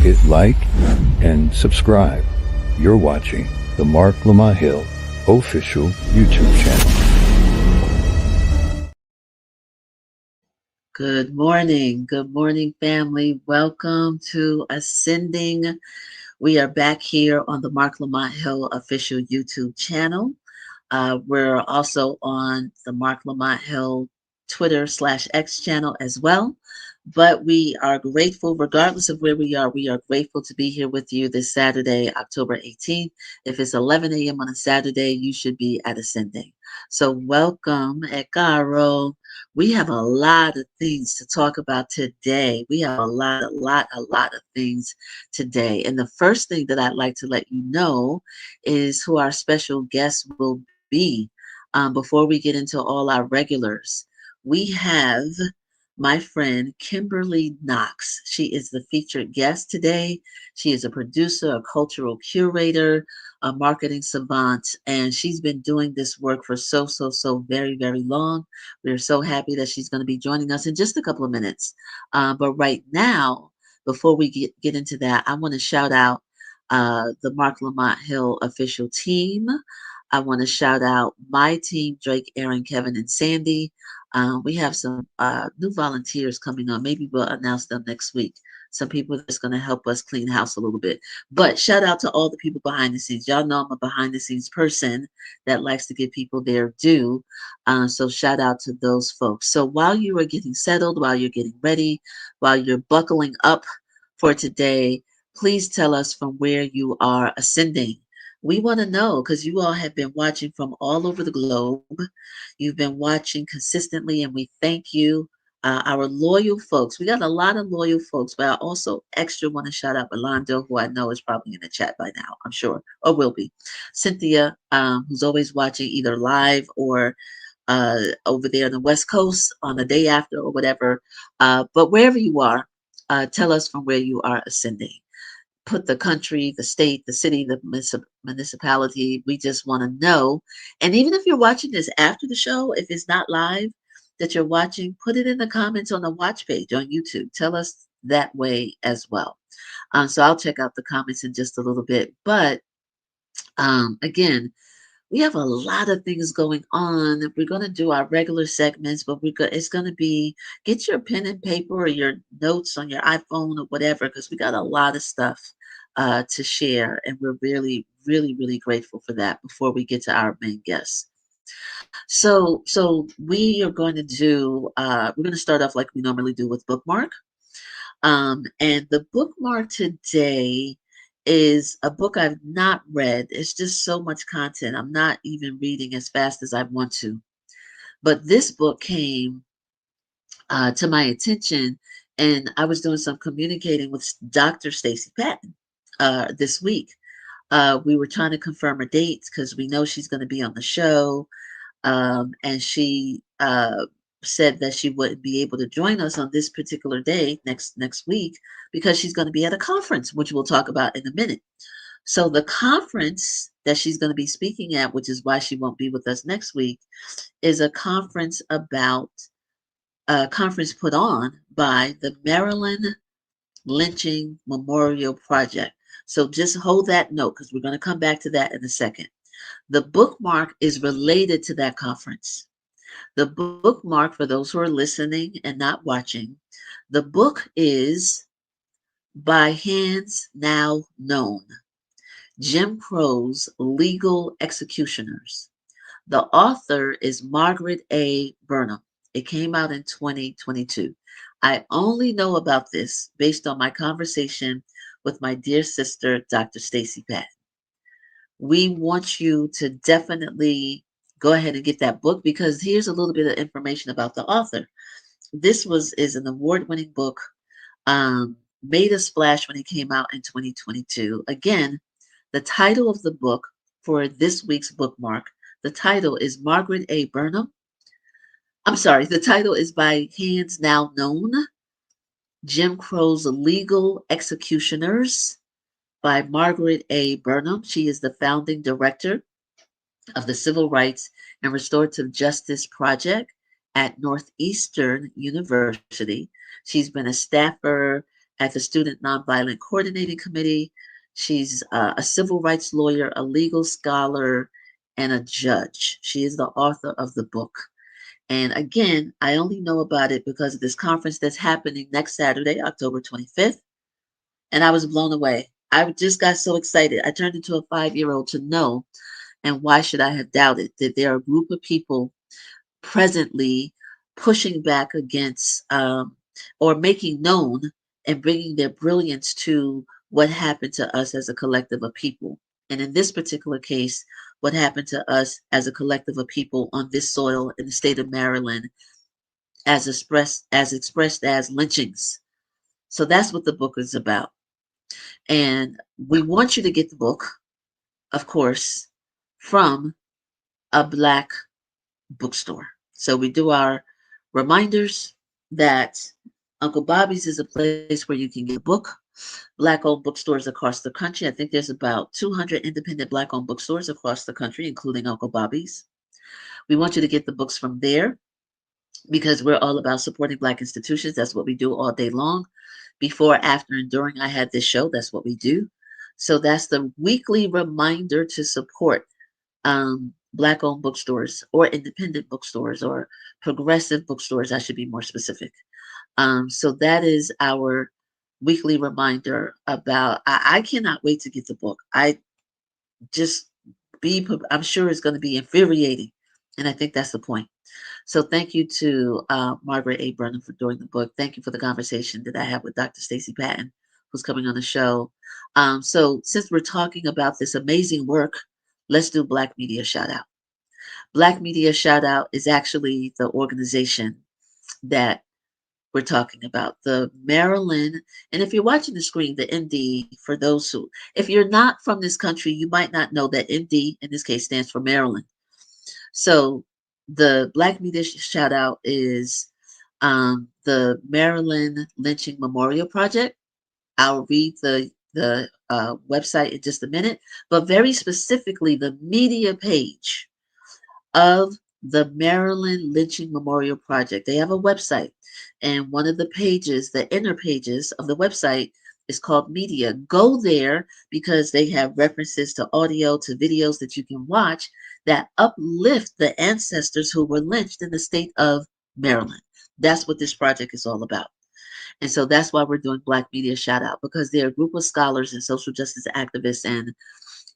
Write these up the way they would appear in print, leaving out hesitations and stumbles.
hit like, and subscribe. You're watching the Marc Lamont Hill official YouTube channel. Good morning, family. Welcome to Ascending. We are back here on the Marc Lamont Hill official YouTube channel. We're also on the Marc Lamont Hill Twitter/X channel as well. But we are grateful, regardless of where we are grateful to be here with you this Saturday, October 18th. If it's 11 a.m. on a Saturday, you should be at Ascending. So welcome, Caro. We have a lot of things to talk about today. We have a lot of things today. And the first thing that I'd like to let you know is who our special guest will be. Before we get into all our regulars, we have my friend Kimberly Knox. She is the featured guest today. She is a producer, a cultural curator, a marketing savant, and she's been doing this work for so very long. We're so happy that she's going to be joining us in just a couple of minutes. But right now, before we get into that, I want to shout out the Marc Lamont Hill official team. I want to shout out my team, Drake, Aaron, Kevin, and Sandy. We have some new volunteers coming on. Maybe we'll announce them next week. Some people that's going to help us clean house a little bit. But shout out to all the people behind the scenes. Y'all know I'm a behind the scenes person that likes to give people their due. So shout out to those folks. So while you are getting settled, while you're getting ready, while you're buckling up for today, please tell us from where you are ascending. We want to know because you all have been watching from all over the globe. You've been watching consistently, and we thank you. Our loyal folks. We got a lot of loyal folks, but I also extra want to shout out Rolando, who I know is probably in the chat by now, I'm sure, or will be. Cynthia, who's always watching either live or over there on the West Coast on the day after or whatever. But wherever you are, tell us from where you are ascending. Put the country, the state, the city, the municipality. We just want to know. And even if you're watching this after the show, if it's not live that you're watching, put it in the comments on the watch page on YouTube. Tell us that way as well. So I'll check out the comments in just a little bit. But again, we have a lot of things going on. We're going to do our regular segments, but it's going to be get your pen and paper or your notes on your iPhone or whatever, because we got a lot of stuff to share, and we're really grateful for that. Before we get to our main guests, so we are going to do. We're going to start off like we normally do with bookmark. And the bookmark today is a book I've not read. It's just so much content. I'm not even reading as fast as I want to. But this book came to my attention, and I was doing some communicating with Dr. Stacy Patton this week. We were trying to confirm her dates because we know she's going to be on the show. And she said that she wouldn't be able to join us on this particular day next week because she's going to be at a conference, which we'll talk about in a minute. So the conference that she's going to be speaking at, which is why she won't be with us next week, is a conference put on by the Maryland Lynching Memorial Project. So just hold that note because we're going to come back to that in a second. The bookmark is related to that conference. The bookmark, for those who are listening and not watching, the book is By Hands Now Known, Jim Crow's Legal Executioners. The author is Margaret A. Burnham. It came out in 2022. I only know about this based on my conversation with my dear sister, Dr. Stacy Patton. We want you to definitely go ahead and get that book because here's a little bit of information about the author. This is an award-winning book, made a splash when it came out in 2022. Again, the title of the book for this week's bookmark, the title is Margaret A. Burnham. I'm sorry, the title is By Hands Now Known, Jim Crow's Legal Executioners by Margaret A. Burnham. She is the founding director of the Civil Rights and Restorative Justice Project at Northeastern University. She's been a staffer at the Student Nonviolent Coordinating Committee. She's a civil rights lawyer, a legal scholar, and a judge. She is the author of the book. And again, I only know about it because of this conference that's happening next Saturday, October 25th. And I was blown away. I just got so excited. I turned into a 5-year-old to know, and why should I have doubted that there are a group of people presently pushing back against or making known and bringing their brilliance to what happened to us as a collective of people. And in this particular case, what happened to us as a collective of people on this soil in the state of Maryland as expressed as lynchings. So that's what the book is about. And we want you to get the book, of course, from a Black bookstore. So we do our reminders that Uncle Bobby's is a place where you can get a book. Black owned bookstores across the country. I think there's about 200 independent Black owned bookstores across the country, including Uncle Bobby's. We want you to get the books from there because we're all about supporting Black institutions. That's what we do all day long. Before, after, and during I had this show, that's what we do. So that's the weekly reminder to support Black owned bookstores or independent bookstores or progressive bookstores. I should be more specific. So that is our weekly reminder about. I cannot wait to get the book. Just I'm sure it's going to be infuriating, and I think that's the point. So thank you to Margaret A. Brennan for doing the book. Thank you for the conversation that I had with Dr. Stacy Patton, who's coming on the show. So since we're talking about this amazing work, let's do Black Media Shout Out. Black Media Shout Out is actually the organization that we're talking about, the Maryland. And if you're watching the screen, the MD, for those who, if you're not from this country, you might not know that MD in this case stands for Maryland. So the Black Media Shout Out is the Maryland Lynching Memorial Project. I'll read the website in just a minute, but very specifically the media page of the Maryland Lynching Memorial Project. They have a website, and one of the pages, the inner pages of the website, is called Media. Go there because they have references to audio, to videos that you can watch that uplift the ancestors who were lynched in the state of Maryland. That's what this project is all about. And so that's why we're doing Black Media Shout Out, because they're a group of scholars and social justice activists and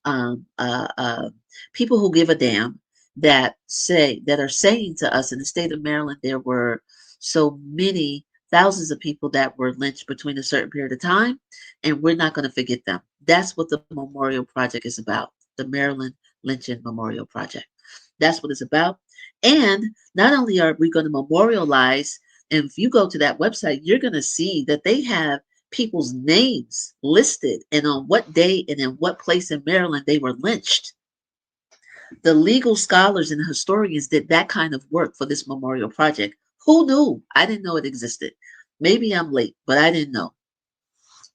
um, uh, uh, people who give a damn that are saying to us in the state of Maryland there were so many thousands of people that were lynched between a certain period of time, and we're not going to forget them. That's what the Memorial Project is about. The Maryland Lynching Memorial Project. That's what it's about. And not only are we going to memorialize, and if you go to that website, you're going to see that they have people's names listed and on what day and in what place in Maryland they were lynched. The legal scholars and historians did that kind of work for this memorial project. Who knew? I didn't know it existed. Maybe I'm late, but I didn't know.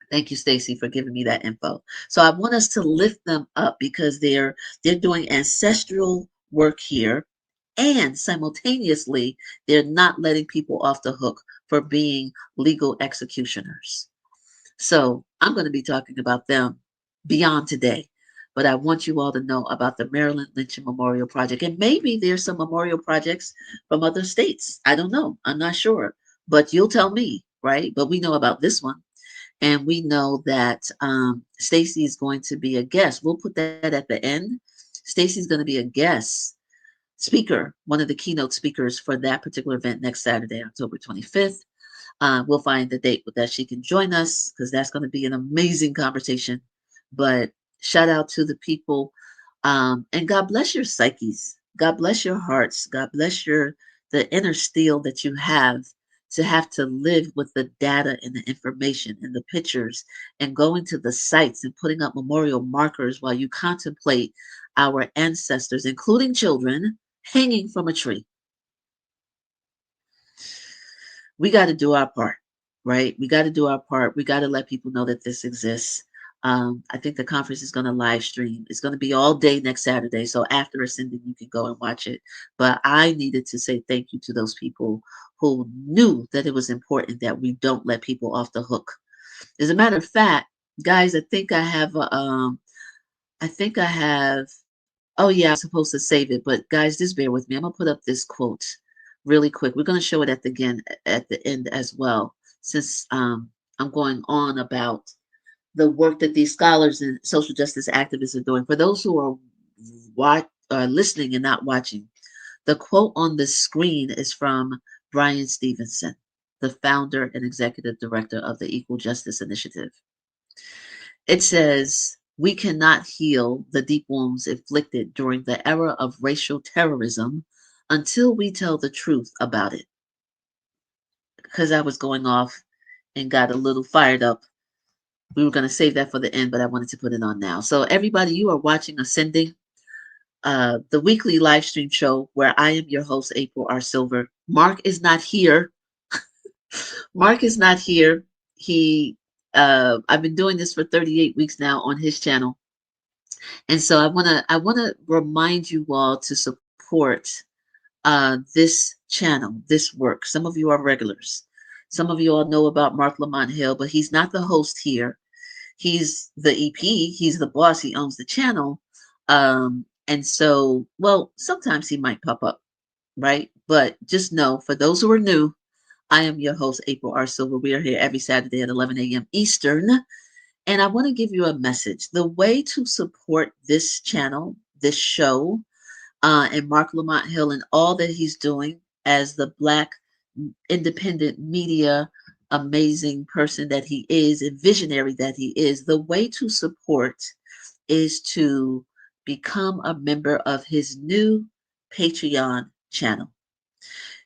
Thank you, Stacy, for giving me that info. So I want us to lift them up because they're doing ancestral work here, and simultaneously they're not letting people off the hook for being legal executioners. So I'm going to be talking about them beyond today. But I want you all to know about the Maryland Lynching Memorial Project. And maybe there's some memorial projects from other states. I don't know. I'm not sure. But you'll tell me, right? But we know about this one. And we know that Stacy is going to be a guest. We'll put that at the end. Stacy's going to be a guest speaker, one of the keynote speakers for that particular event next Saturday, October 25th. We'll find the date that she can join us because that's going to be an amazing conversation. But shout out to the people, and God bless your psyches. God bless your hearts. God bless the inner steel that you have to live with the data and the information and the pictures and going to the sites and putting up memorial markers while you contemplate our ancestors, including children, hanging from a tree. We got to do our part, right? We got to do our part. We got to let people know that this exists. I think the conference is going to live stream. It's going to be all day next Saturday. So after ascending, you can go and watch it. But I needed to say thank you to those people who knew that it was important that we don't let people off the hook. As a matter of fact, guys, I think I have I think I have oh yeah, I was supposed to save it, but guys, just bear with me. I'm gonna put up this quote really quick. We're gonna show it at the end as well, since I'm going on about the work that these scholars and social justice activists are doing. For those who are listening and not watching, the quote on the screen is from Brian Stevenson, the founder and executive director of the Equal Justice Initiative. It says, "We cannot heal the deep wounds inflicted during the era of racial terrorism until we tell the truth about it." Because I was going off and got a little fired up. We were going to save that for the end, but I wanted to put it on now. So, everybody, you are watching Ascending, the weekly live stream show where I am your host, April R. Silver. Mark is not here. Mark is not here. I've been doing this for 38 weeks now on his channel. And so I wanna remind you all to support this channel, this work. Some of you are regulars. Some of you all know about Marc Lamont Hill, but he's not the host here. He's the EP. He's the boss. He owns the channel. And so, well, sometimes he might pop up, right? But just know, for those who are new, I am your host, April R. Silver. We are here every Saturday at 11 a.m. Eastern. And I want to give you a message. The way to support this channel, this show, and Marc Lamont Hill and all that he's doing as the Black independent media amazing person that he is and visionary that he is, the way to support is to become a member of his new Patreon channel.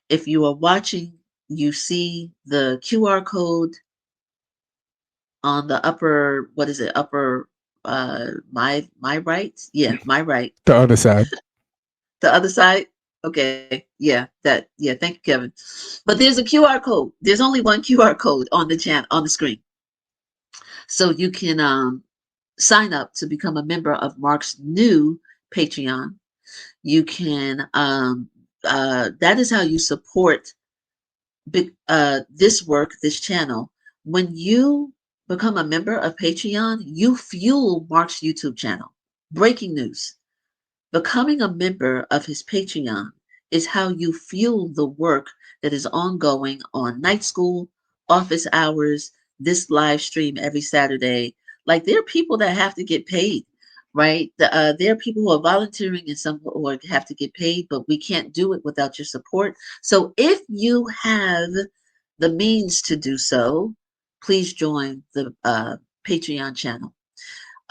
If you are watching, you see the QR code on the upper, what is it, upper, my right? Yeah, my right. The other side. The other side? Okay, yeah, thank you, Kevin. But there's a QR code. There's only one QR code on the chat on the screen. So you can sign up to become a member of Mark's new Patreon. You can that is how you support this work, this channel. When you become a member of Patreon, you fuel Mark's YouTube channel. Breaking news. Becoming a member of his Patreon is how you fuel the work that is ongoing on Night School, office hours, this live stream every Saturday. Like, there are people that have to get paid, right? There are people who are volunteering and some who have to get paid, but we can't do it without your support. So if you have the means to do so, please join the Patreon channel.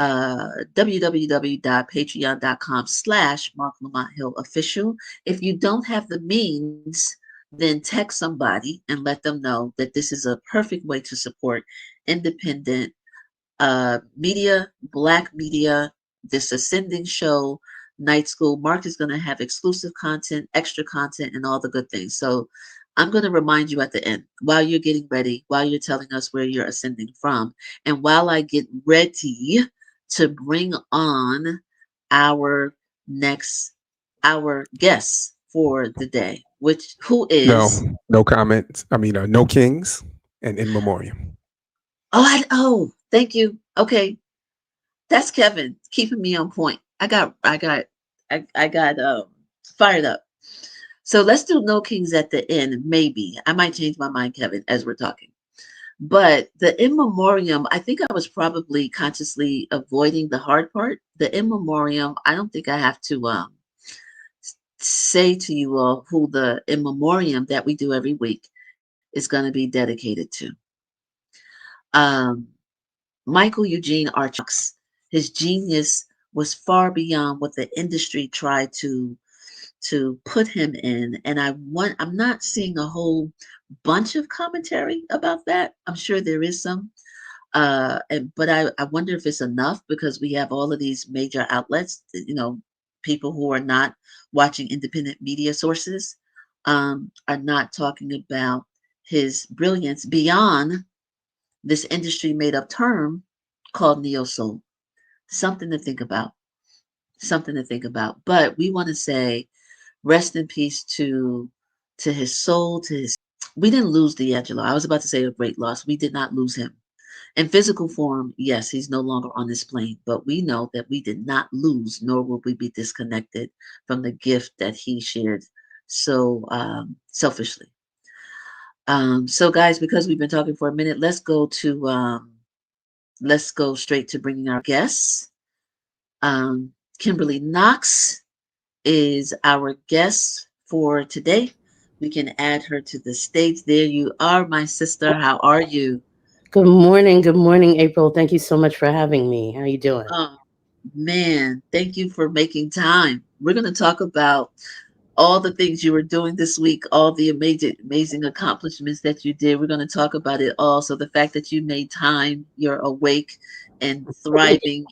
www.patreon.com/Marc Lamont Hill Official. If you don't have the means, then text somebody and let them know that this is a perfect way to support independent media, Black media, this Ascending show, Night School. Mark is going to have exclusive content, extra content, and all the good things. So I'm going to remind you at the end, while you're getting ready, while you're telling us where you're ascending from, and while I get ready to bring on our next our guest for the day, which who No, is no comments. I mean, no kings and in memoriam. thank you. Okay, that's Kevin keeping me on point. I got fired up. So let's do no kings at the end. Maybe I might change my mind, Kevin, as we're talking. But the in memoriam, I think I was probably consciously avoiding the hard part. The in memoriam, I don't think I have to say to you all who the in memoriam that we do every week is going to be dedicated to. Um, Michael Eugene Archbox, his genius was far beyond what the industry tried to put him in, and I'm not seeing a whole bunch of commentary about that. I'm sure there is some, but I wonder if it's enough, because we have all of these major outlets, people who are not watching independent media sources, are not talking about his brilliance beyond this industry made up term called neo soul. Something to think about. Something to think about. But we want to say rest in peace to his soul, to his. We didn't lose D'Angelo. I was about to say a great loss. We did not lose him. In physical form, yes, he's no longer on this plane, but we know that we did not lose, nor will we be disconnected from the gift that he shared so selfishly. So, guys, because we've been talking for a minute, let's go straight to bringing our guests. Kimberly Knox is our guest for today. We can add her to the stage. There you are, my sister. How are you? Good morning. Good morning, April. Thank you so much for having me. How you doing? Oh, man, thank you for making time. We're going to talk about all the things you were doing this week, all the amazing accomplishments that you did. We're going to talk about it all. So the fact that you made time, you're awake and thriving,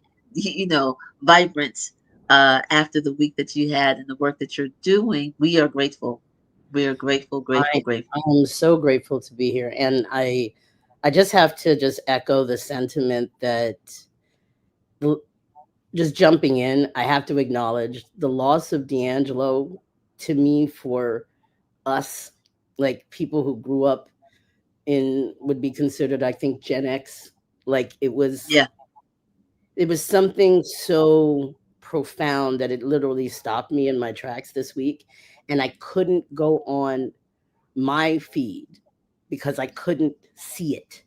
vibrant after the week that you had and the work that you're doing, we are grateful. We are grateful, grateful, I grateful. I'm so grateful to be here, and I just have to just echo the sentiment that the, just jumping in, I have to acknowledge the loss of D'Angelo to me for us, like people who grew up in would be considered, I think, Gen X. Like Yeah, it was something so profound that it literally stopped me in my tracks this week, and I couldn't go on my feed because I couldn't see it.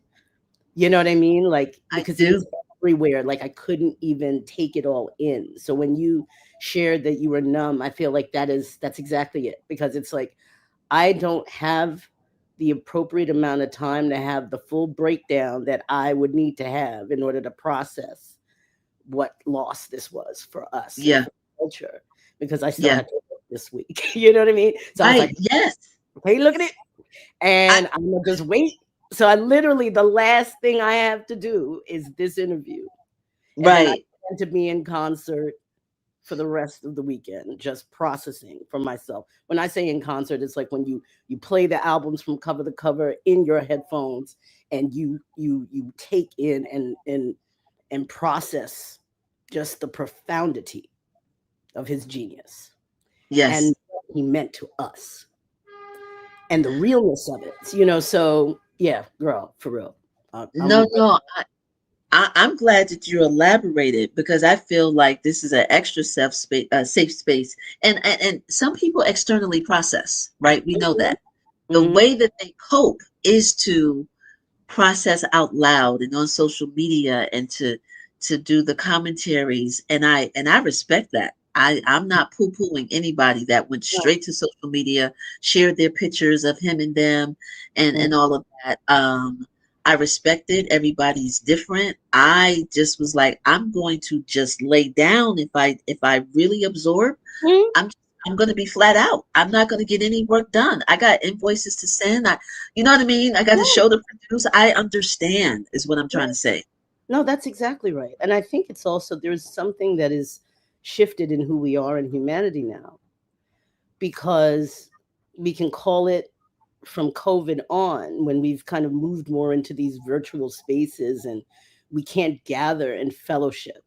You know what I mean? Like, I because it do. was everywhere. Like, I couldn't even take it all in. So when you shared that you were numb, I feel like that's exactly it. Because it's like I don't have the appropriate amount of time to have the full breakdown that I would need to have in order to process what loss this was for us and Yeah, for the culture. Because I still yeah. had to work this week. You know what I mean? So I was Right. like, Yes. hey, look at it. I, And I'm gonna just wait. So I literally the last thing I have to do is this interview. And then I right. plan to be in concert for the rest of the weekend, just processing for myself. When I say in concert, it's like when you play the albums from cover to cover in your headphones and you take in and process just the profundity of his genius and Yes. what he meant to us and the realness of it. So yeah, girl, for real. No, I'm no. I'm glad that you elaborated because I feel like this is an extra safe space, and some people externally process, right? We know that the Mhm. way that they cope is to process out loud and on social media and to do the commentaries, and I respect that. I'm not poo-pooing anybody that went No, straight to social media, shared their pictures of him and them and mhm. all of that. I respect it. Everybody's different. I just was like, I'm going to just lay down. If I really absorb, Mhm. I'm I'm going to be flat out. I'm not going to get any work done. I got invoices to send. You know what I mean? I got a Yeah, show to produce. I understand is what I'm yeah. trying to say. No, that's exactly right. And I think it's also there's something that is shifted in who we are in humanity now because we can call it from COVID on when we've kind of moved more into these virtual spaces and we can't gather and fellowship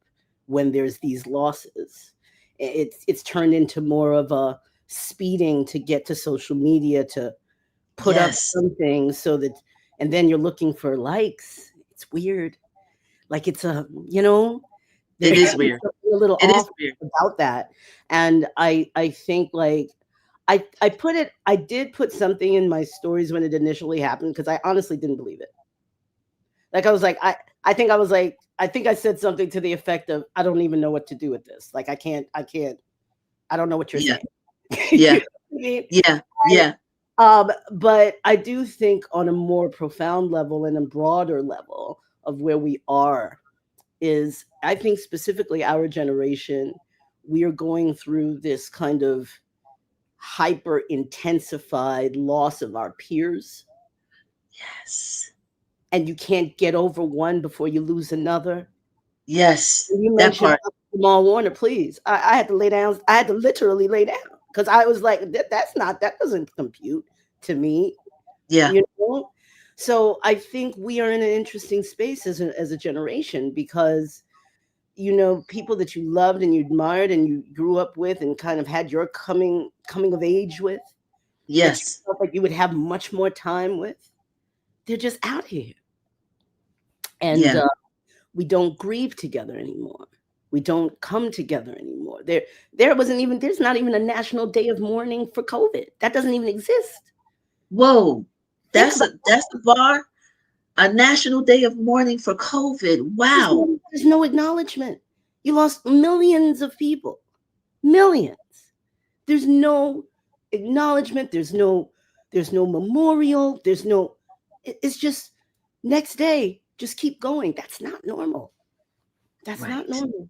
when there's these losses. It's turned into more of a speeding to get to social media to put up Yes, something so that and then you're looking for likes. It's weird. Like it's it there's is weird. something a little It is off weird. about that. And I think like I did put something in my stories when it initially happened because I honestly didn't believe it. Like I was like I think I said something to the effect of I don't even know what to do with this. Like I don't know what you're Yeah, saying. You yeah, know what I mean? yeah, yeah. But I do think on a more profound level and a broader level of where we are is I think specifically our generation, we are going through this kind of hyper intensified loss of our peers. Yes, And you can't get over one before you lose another. yes. You That mentioned part. Jamal Warner, please. I had to lay down. I had to literally lay down because I was like, that doesn't compute to me, Yeah. you know? So I think we are in an interesting space as a generation because people that you loved and you admired and you grew up with and kind of had your coming of age with that you Yes. felt like you would have much more time with, they're just out here. And Yeah. we don't grieve together anymore. We don't come together anymore. There's not even a national day of mourning for COVID. That doesn't even exist. Whoa. Think That's about a bar. A national day of mourning for COVID. Wow. there's no acknowledgement. You lost millions of people. Millions. There's no acknowledgement. There's no memorial. It's just next day, just keep going. That's not normal. That's not Right. normal.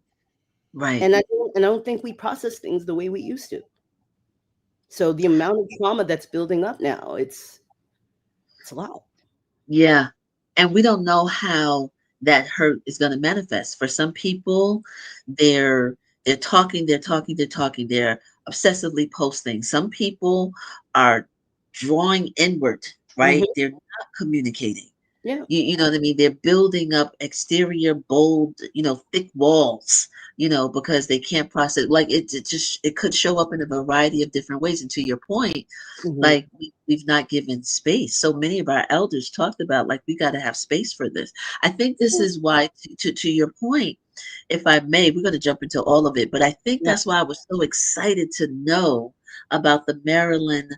Right. And I don't think we process things the way we used to. So the amount of trauma that's building up now, it's a lot. Yeah. And we don't know how that hurt is going to manifest. For some people, they're they're obsessively posting. Some people are drawing inward, Mhm. right? They're not communicating. Yeah. You know what I mean? They're building up exterior, bold, thick walls, because they can't process. Like it could show up in a variety of different ways. And to your point, Mhm. like we've not given space. So many of our elders talked about like we got to have space for this. I think this is why, to your point, if I may, we're going to jump into all of it, but I think Yeah. that's why I was so excited to know about the Maryland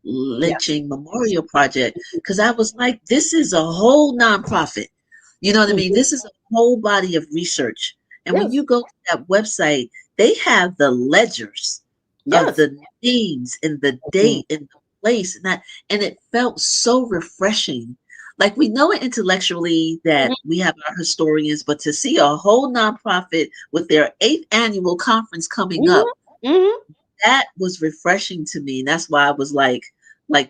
Yeah. lynching memorial project, because I was like, this is a whole nonprofit. You know what I mean? Mhm. This is a whole body of research. And when Yes. you go to that website, they have the ledgers of Yes. the names and the Mhm. date and the place and it felt so refreshing. Like we know it intellectually that we have our historians, but to see a whole nonprofit with their 8th annual conference coming Mhm. up, Mhm. that was refreshing to me. And that's why I was like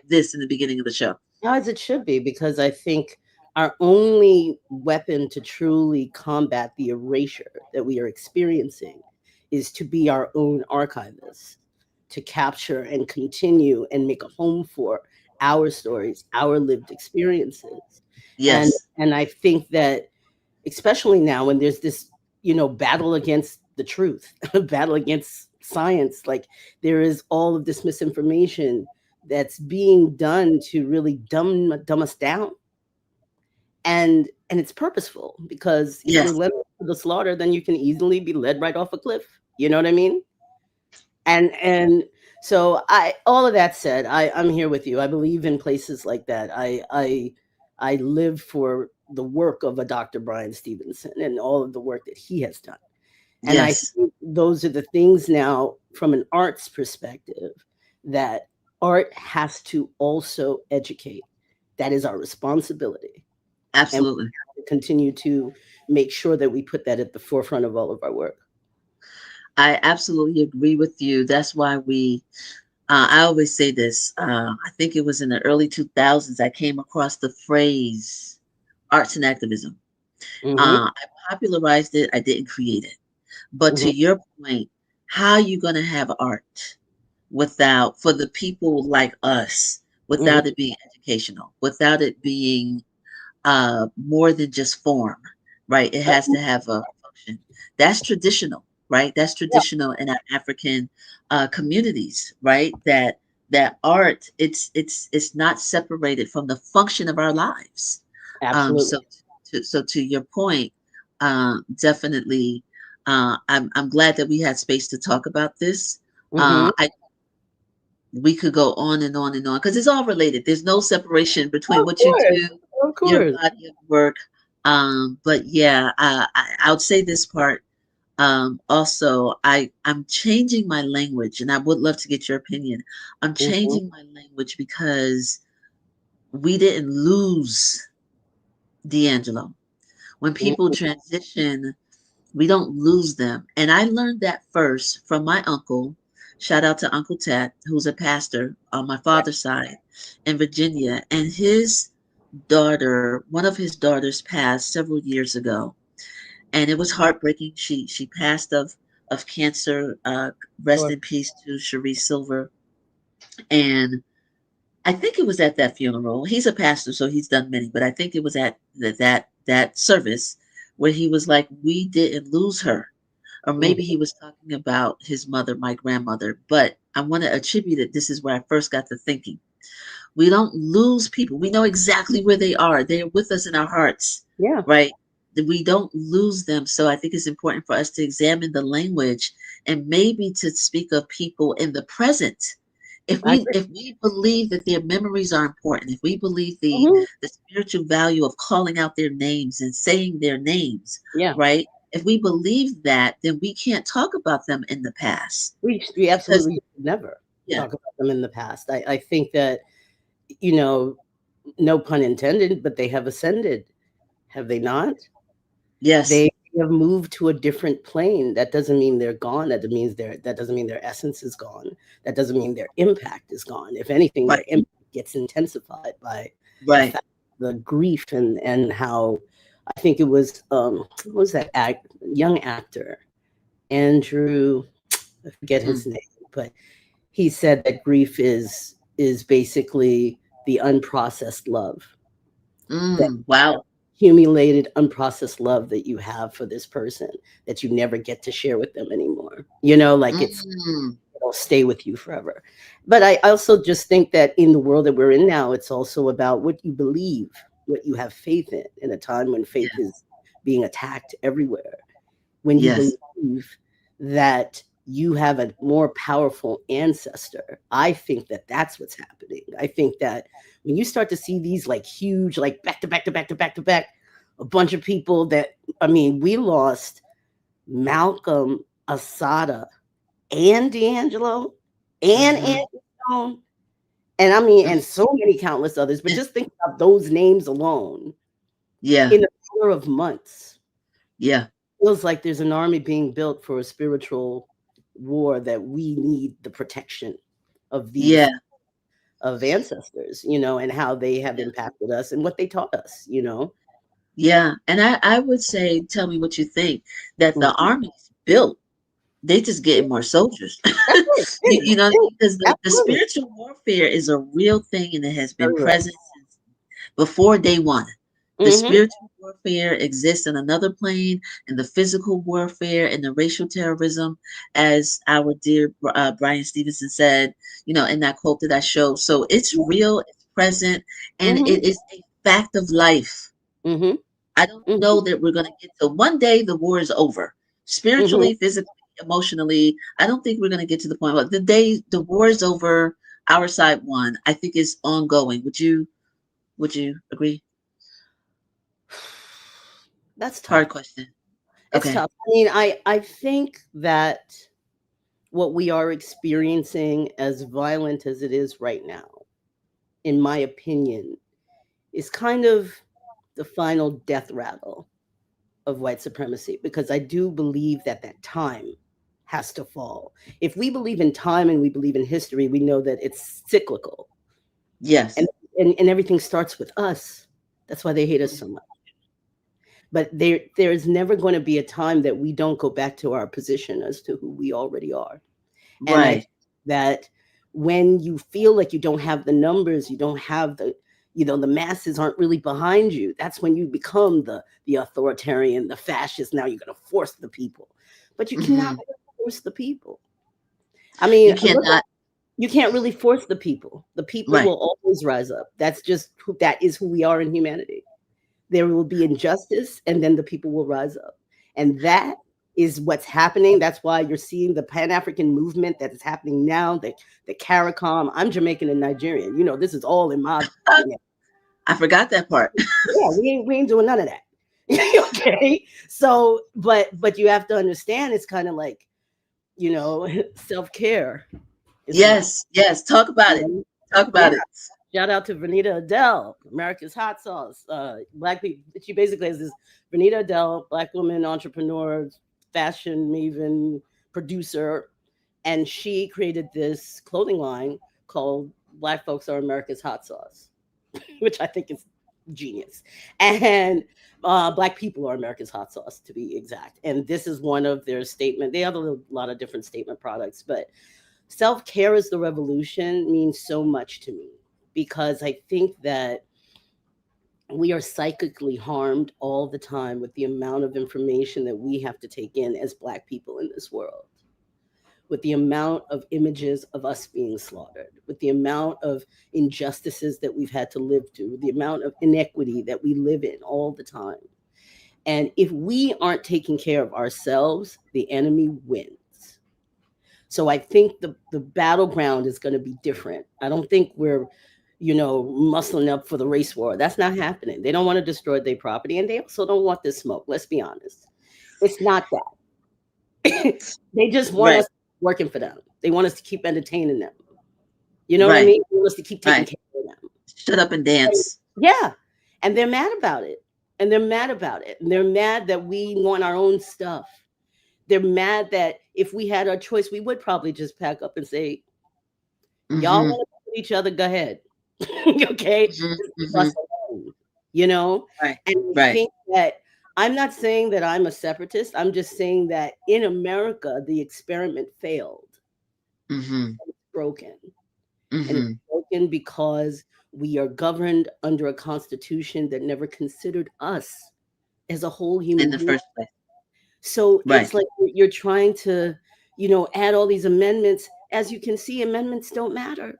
this in the beginning of the show. As it should be, because I think our only weapon to truly combat the erasure that we are experiencing is to be our own archivists, to capture and continue and make a home for our stories, our lived experiences. And Yes. and I think that especially now when there's this, battle against the truth, battle against science, like there is all of this misinformation that's being done to really dumb us down. And it's purposeful, because if you're Yes. led to the slaughter, then you can easily be led right off a cliff. You know what I mean? And so all of that said, I'm here with you. I believe in places like that. I live for the work of a Dr. Brian Stevenson and all of the work that he has done. And I Yes. think those are the things now from an arts perspective that art has to also educate. That is our responsibility. And we Absolutely. have to continue to make sure that we put that at the forefront of all of our work. I absolutely agree with you. That's why I always say this. I think it was in the early 2000s I came across the phrase arts and activism. Hmm. I popularized it. I didn't create it. But to Hmm. your point, how are you going to have art for the people like us, Hmm. without it being educational, without it being more than just form, right? It has to have a function. That's traditional, right? That's Yeah, traditional in our African communities, right? That art, it's not separated from the function of our lives. absolutely. So to your point, definitely, I'm glad that we had space to talk about this. Hmm. I We could go on and on and on because it's all related. There's no separation between Of what you course. do, Of your course. body of work. But yeah, I would say this part. Also, I'm changing my language, and I would love to get your opinion. I'm Hmm. changing my language because we didn't lose D'Angelo. When people Hmm. transition, we don't lose them. And I learned that first from my uncle. Shout out to Uncle Tat, who's a pastor on my father's side in Virginia. And one of his daughters passed several years ago. And it was heartbreaking. She passed of cancer. Rest Sure. in peace to Cherie Silver. And I think it was at that funeral. He's a pastor, so he's done many, but I think it was at that service where he was like, "We didn't lose her," or maybe Hmm. he was talking about his mother, my grandmother. But I want to attribute it. This is where I first got to thinking. We don't lose people. We know exactly where they are. They're with us in our hearts. Yeah. right? That we don't lose them. So I think it's important for us to examine the language and maybe to speak of people in the present. I agree. If we believe that their memories are important, if we believe Mhm. the spiritual value of calling out their names and saying their names, Yeah. right? If we believe that, then we can't talk about them in the past We because absolutely should never yeah, talk about them in the past. I think that, you know, no pun intended, but they have ascended, have they not? yes, They have moved to a different plane. That doesn't mean they're gone. That doesn't mean their essence is gone. That doesn't mean their impact is gone. If anything, right, their impact gets intensified by the right. fact, the grief, and how I think it was what was that young actor Andrew, I forget Mm, his name, but he said that grief is basically the unprocessed love, that wow. accumulated unprocessed love that you have for this person that you never get to share with them anymore. Like Mm, it'll stay with you forever. But I also just think that in the world that we're in now, it's also about what you believe, what you have faith in a time when faith yeah, is being attacked everywhere. When you yes, believe that you have a more powerful ancestor, I think that that's what's happening. I think that when you start to see these like huge, like back to back to back to back to back, a bunch of people that, I mean, we lost Malcolm, Asada, and D'Angelo, and hmm Andy Stone, and I mean, mm, and so many countless others. But just think about those names alone yeah, in a matter of months. yeah, Feels like there's an army being built for a spiritual war that we need the protection of yeah, these of ancestors, and how they have yeah, impacted us and what they taught us. yeah. And I would say, tell me what you think, that the Mhm. army's built. They just getting more soldiers. That's right. You know what I Yeah, mean? Because the absolutely. spiritual warfare is a real thing and it has been Very real. present since before day one. The Hmm. spiritual warfare exists in another plane, and the physical warfare and the racial terrorism, as our dear Brian Stevenson said, in that quote that I showed. So it's real, it's present, and Hmm. it is a fact of life. Hmm. I don't Hmm. know that we're going to get to one day the war is over. Hmm. Spiritually, physically, emotionally, I don't think we're going to get to the point. But the day the war is over, our side won. I think it's ongoing. Would you agree? That's tough. Hard question. It's Okay. tough. I mean, I think that what we are experiencing, as violent as it is right now, in my opinion, is kind of the final death rattle of white supremacy, because I do believe that that time has to fall. If we believe in time and we believe in history, we know that it's cyclical, and Yes. and everything starts with us. That's why they hate us so much. But there is never going to be a time that we don't go back to our position as to who we already are. And I think Right. that when you feel like you don't have the numbers, you don't have the masses aren't really behind you, that's when you become the authoritarian, the fascist. Now you're going to force the people, but you cannot Hmm. really force the people. I mean, You look, cannot. you can't really force the people. The people Right. will always rise up. That is who we are in humanity. There will be injustice, and then the people will rise up. And that is what's happening. That's why you're seeing the Pan-African movement that is happening now, the CARICOM. I'm Jamaican and Nigerian. This is all in my Ah, DNA. I forgot that part. Yeah, we ain't doing none of that. Okay. So, but you have to understand, it's kind of like, self-care is not. Yes. Yes. Talk about it. Talk Yeah. about it. Shout out to Vernita Adele, America's hot sauce. Black people. She basically has this Vernita Adele, black woman entrepreneur, fashion maven, producer, and she created this clothing line called "Black Folks Are America's Hot Sauce," which I think is genius. And Black people are America's hot sauce, to be exact. And this is one of their statement. They have a lot of different statement products, but self-care is the revolution means so much to me, because I think that we are psychically harmed all the time with the amount of information that we have to take in as Black people in this world. with the amount of images of us being slaughtered, with the amount of injustices that we've had to live through, the amount of inequity that we live in all the time. And if we aren't taking care of ourselves, the enemy wins. So I think the battleground is going to be different. I don't think we're, muscling up for the race war. That's not happening. They don't want to destroy their property, and they also don't want this smoke. Let's be honest. It's not that. They just want Right. us working for them. They want us to keep entertaining them. You know what I Right. mean? They want us to keep taking Right. care of them. Shut up and dance. Yeah. And they're mad about it. And they're mad about it. And they're mad that we want our own stuff. They're mad that if we had our choice, we would probably just pack up and say, y'all Mhm. want to with each other, go ahead. Okay. Mhm. Just leave us alone, you know? Right. And I Right. think that I'm not saying that I'm a separatist. I'm just saying that in America, the experiment failed. Mhm. It's broken. And it's Mhm. broken because we are governed under a constitution that never considered us as a whole In human the being. first place. So Right. it's like you're trying to, add all these amendments. As you can see, amendments don't matter.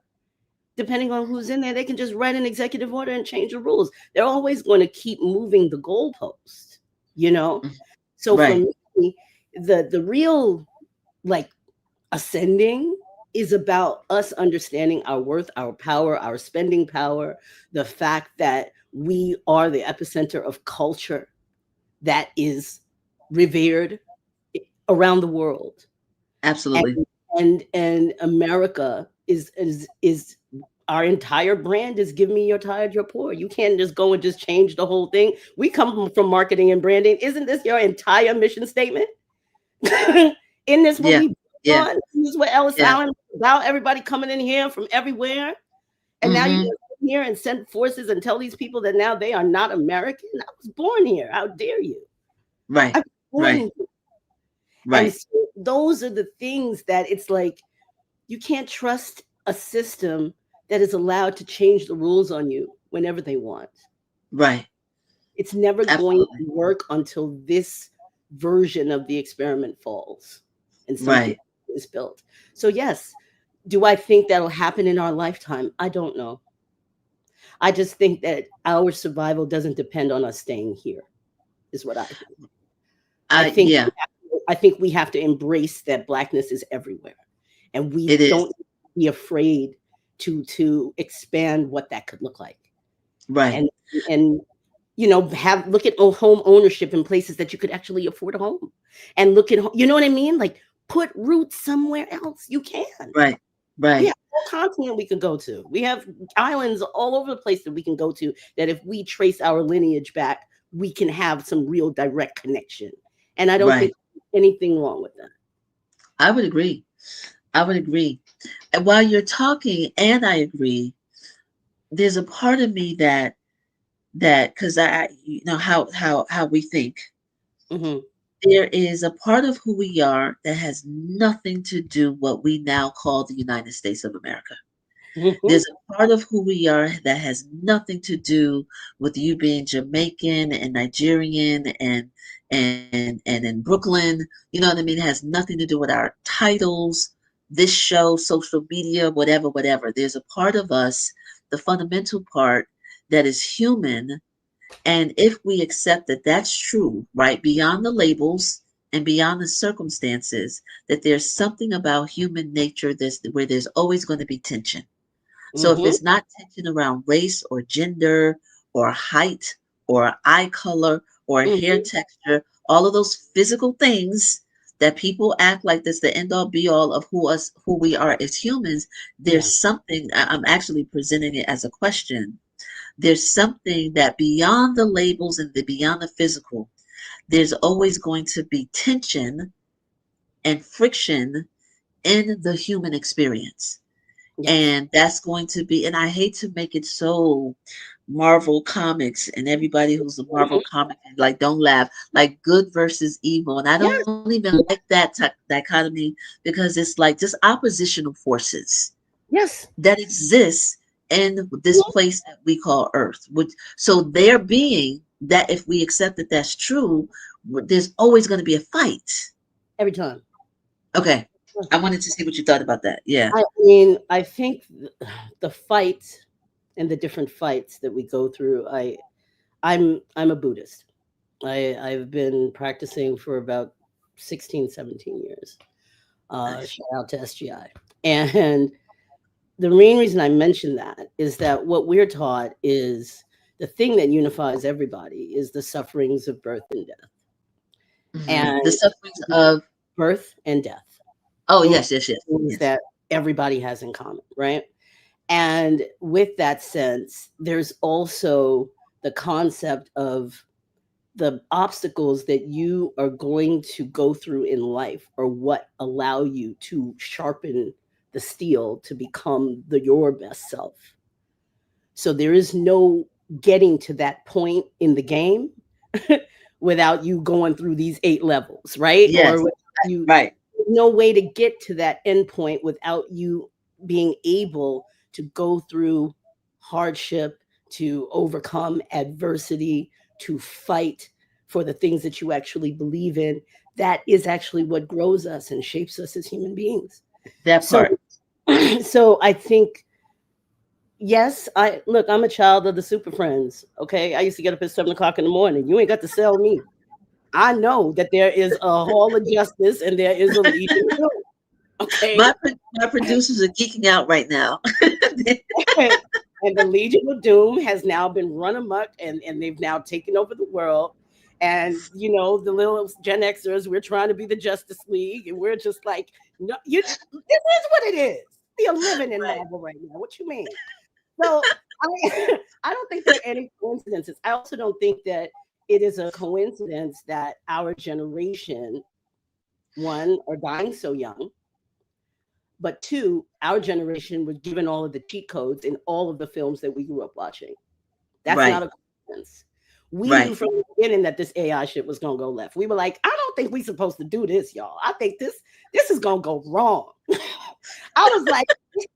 Depending on who's in there, they can just write an executive order and change the rules. They're always going to keep moving the goalpost, Mhm. So for Right. me, the real like ascending is about us understanding our worth, our power, our spending power, the fact that we are the epicenter of culture that is revered around the world. Absolutely. And America is our entire brand is give me your tired, your poor. You can't just go and just change the whole thing. We come from marketing and branding. Isn't this your entire mission statement? In this what Yeah. we Yeah. on? This is what Ellis Yeah. Allen is about, everybody coming in here from everywhere. And now you Mhm. come here and send forces and tell these people that now they are not American. I was born here. How dare you? Right. I was born Right. here. And Right. so those are the things that it's like you can't trust a system that is allowed to change the rules on you whenever they want. Right. It's never going Absolutely. to work until this version of the experiment falls and something Right. is built. So, yes, do I think that'll happen in our lifetime? I don't know. I just think that our survival doesn't depend on us staying here, is what I think. I think Yeah. I think we have to embrace that Blackness is everywhere, and we It is. don't be afraid to expand what that could look like, Right. and and have look at home ownership in places that you could actually afford a home, and look at you know what I mean, like put roots somewhere else. You can. Right. We Right. have a whole continent we can go to. We have islands all over the place that we can go to. That if we trace our lineage back, we can have some real direct connection. And I don't think Right. there's anything wrong with that. I would agree. I would agree. And while you're talking, and I agree, there's a part of me that because how we think. Hmm. There is a part of who we are that has nothing to do what we now call the United States of America. Hmm. There's a part of who we are that has nothing to do with you being Jamaican and Nigerian and in Brooklyn. You know what I mean? It has nothing to do with our titles, this show, social media, whatever, whatever. There's a part of us, the fundamental part that is human, and if we accept that that's true, right, beyond the labels and beyond the circumstances, that there's something about human nature where there's always going to be tension. So if Hmm. it's not tension around race or gender or height or eye color or hair Hmm. texture, all of those physical things that people act like that's the end all be all of who we are as humans, Yeah. there's something. I'm actually presenting it as a question. There's something that beyond the labels and beyond the physical, there's always going to be tension and friction in the human experience. Yes. And that's going to be, and I hate to make it so Marvel comics and everybody who's a Marvel Mhm. comic, like don't laugh, like good versus evil. And I Yes. don't even like that dichotomy because it's like just oppositional forces Yes. that exists in this Mhm. place that we call Earth. So there being that, if we accept that that's true, there's always going to be a fight. Every time. Okay. I wanted to see what you thought about that. Yeah. I mean, I think the fight and the different fights that we go through. I'm a Buddhist. I've been practicing for about 16, 17 years. Nice. Shout out to SGI. And the main reason I mention that is that what we're taught is the thing that unifies everybody is the sufferings of birth and death. The And sufferings of. birth and death. Oh, Those yes, yes, yes, are things yes. that everybody has in common, right? And with that sense, there's also the concept of the obstacles that you are going to go through in life are what allow you to sharpen the steel to become your best self. So there is no getting to that point in the game without you going through these 8 levels, right? Yes. Or you Right. no way to get to that end point without you being able to go through hardship, to overcome adversity, to fight for the things that you actually believe in. That is actually what grows us and shapes us as human beings. That So, part. so I think, yes, I'm a child of the Super Friends. Okay. I used to get up at 7 o'clock in the morning. You ain't got to sell me. I know that there is a Hall of Justice and there is a Legion of Doom. Okay. My producers are geeking out right now. And the Legion of Doom has now been run amok and they've now taken over the world. And the little Gen Xers, we're trying to be the Justice League, and we're just like, no, this is what it is. We are living in Right. Marvel right now. What you mean? So I don't think there are any coincidences. I also don't think that it is a coincidence that our generation, one, are dying so young, but two, our generation was given all of the cheat codes in all of the films that we grew up watching. That's not Right. a coincidence. We knew Right. from the beginning that this AI shit was gonna go left. We were like, I don't think we're supposed to do this, y'all. I think this is gonna go wrong. I was like, eat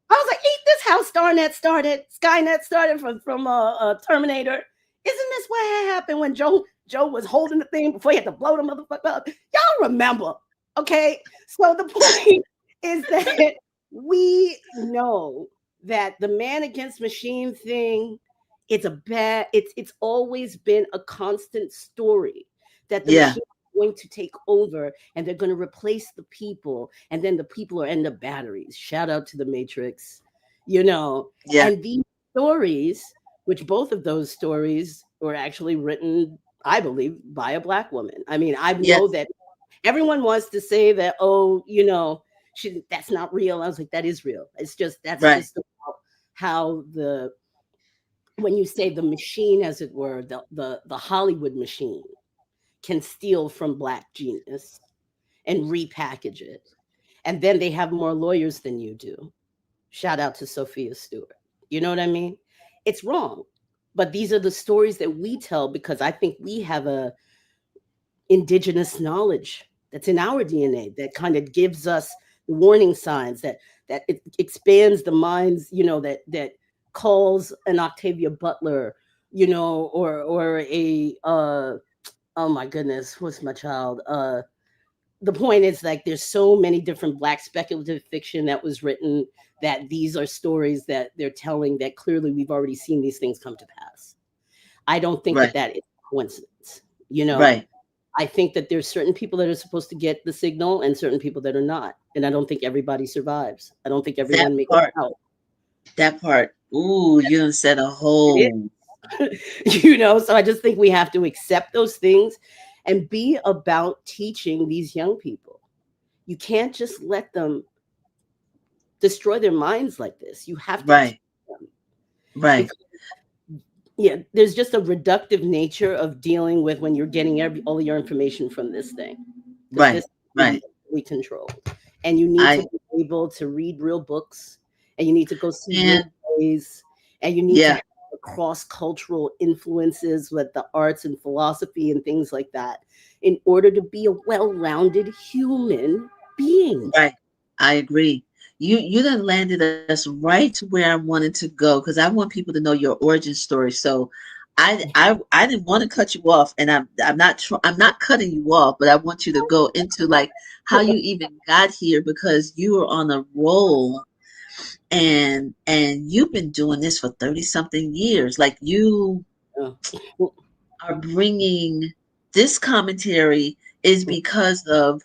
this how Skynet started from Terminator. Isn't this what had happened when Joe was holding the thing before he had to blow the motherfucker up? Y'all remember? Okay, so the point is that we know that the man against machine thing, it's always been a constant story that the Yeah. machine is going to take over and they're going to replace the people, and then the people are end up batteries. Shout out to the Matrix, Yeah. and these stories, which both of those stories were actually written, I believe, by a Black woman. I mean, I Yes. know that everyone wants to say that, that's not real. I was like, that is real. It's just that's Right. just about how when you say the machine, as it were, the Hollywood machine can steal from Black genius and repackage it, and then they have more lawyers than you do. Shout out to Sophia Stewart. You know what I mean? It's wrong, but these are the stories that we tell because I think we have a indigenous knowledge that's in our DNA that kind of gives us the warning signs that it expands the minds, that calls an Octavia Butler, or a oh my goodness, what's my child? The point is, like, there's so many different Black speculative fiction that was written that these are stories that they're telling that clearly we've already seen these things come to pass. I don't think Right. that is a coincidence. Right. I think that there's certain people that are supposed to get the signal and certain people that are not. And I don't think everybody survives. I don't think That everyone makes part. it out. That part. Ooh, you done said a It whole. is. So I just think we have to accept those things and be about teaching these young people. You can't just let them destroy their minds like this. You have to Right. teach them. Right. Because, yeah, there's just a reductive nature of dealing with when you're getting all your information from this thing. Because Right. this Right. we control. And you need to be able to read real books, and you need to go see real And plays, and you need to yeah. have cross-cultural influences with the arts and philosophy and things like that in order to be a well-rounded human being. Right. I agree. You done landed us right to where I wanted to go because I want people to know your origin story. So I didn't want to cut you off, and I'm not cutting you off, but I want you to go into like how you even got here because you were on a roll, and you've been doing this for 30 something years. Like you Uh, are bringing this commentary is because of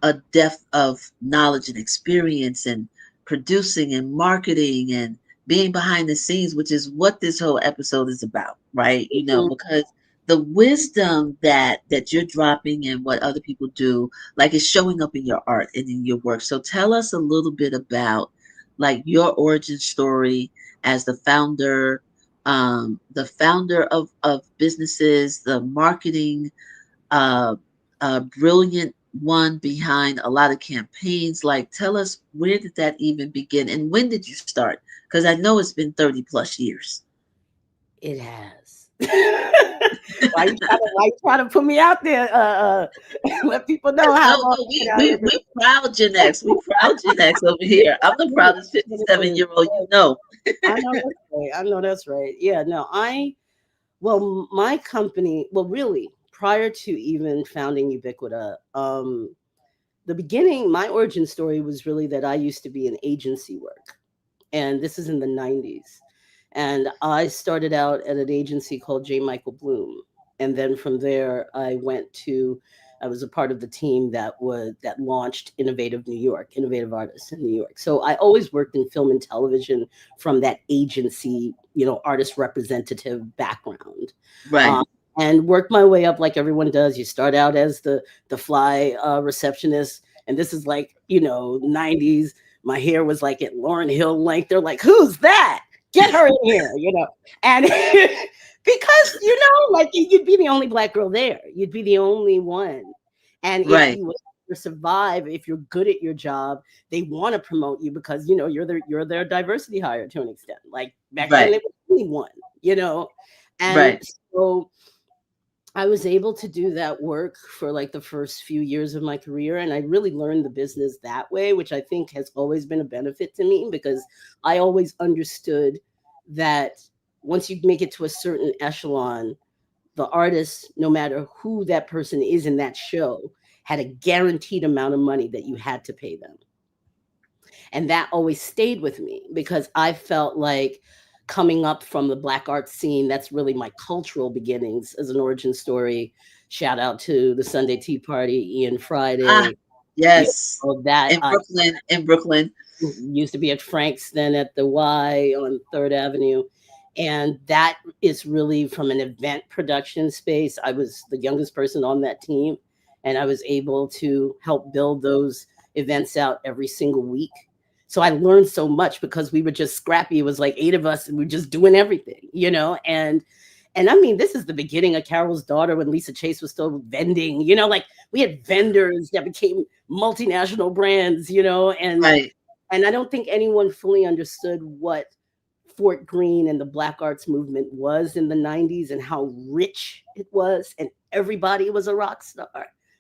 a depth of knowledge and experience and producing and marketing and being behind the scenes, which is what this whole episode is about, right? You know, because the wisdom that you're dropping and what other people do, like is showing up in your art and in your work. So tell us a little bit about like your origin story as the founder of businesses, the marketing, uh, brilliant one behind a lot of campaigns. Like, tell us where did that even begin and when did you start? Because I know it's been 30 plus years. It has. Why you trying to put me out there? Let people know how No, long no, I've been out here. we proud Gen X. We proud Gen X over here. I'm the proudest 57-year-old you know. I know that's right. I know that's right. Yeah, no, well, my company, well, really, prior to even founding Ubiquita, the beginning, my origin story was really that I used to be in agency work. And this is in the 90s. And I started out at an agency called J. Michael Bloom. And then from there, I was a part of the team that launched Innovative Artists in New York. So I always worked in film and television from that agency, artist representative background. Right. And worked my way up like everyone does. You start out as the fly receptionist, and this is like 90s. My hair was like at Lauryn Hill length. They're like, "Who's that? Get her in here," and because like you'd be the only Black girl there. You'd be the only one, and if Right. you were to survive, if you're good at your job, they want to promote you because you're their diversity hire to an extent. Like back then, Right. they were only one, and Right. so I was able to do that work for like the first few years of my career. And I really learned the business that way, which I think has always been a benefit to me because I always understood that once you make it to a certain echelon, the artist, no matter who that person is in that show, had a guaranteed amount of money that you had to pay them. And that always stayed with me because I felt like coming up from the Black art scene, that's really my cultural beginnings as an origin story. Shout out to the Sunday Tea Party, Ian Friday. Yes. That In Brooklyn. Used to be at Frank's, then at the Y on 3rd Avenue. And that is really from an event production space. I was the youngest person on that team, and I was able to help build those events out every single week. So I learned so much because we were just scrappy. It was like 8 of us and we were just doing everything, and I mean, this is the beginning of Carol's Daughter when Lisa Chase was still vending, like we had vendors that became multinational brands, and Right. and I don't think anyone fully understood what Fort Greene and the Black arts movement was in the 90s and how rich it was. And everybody was a rock star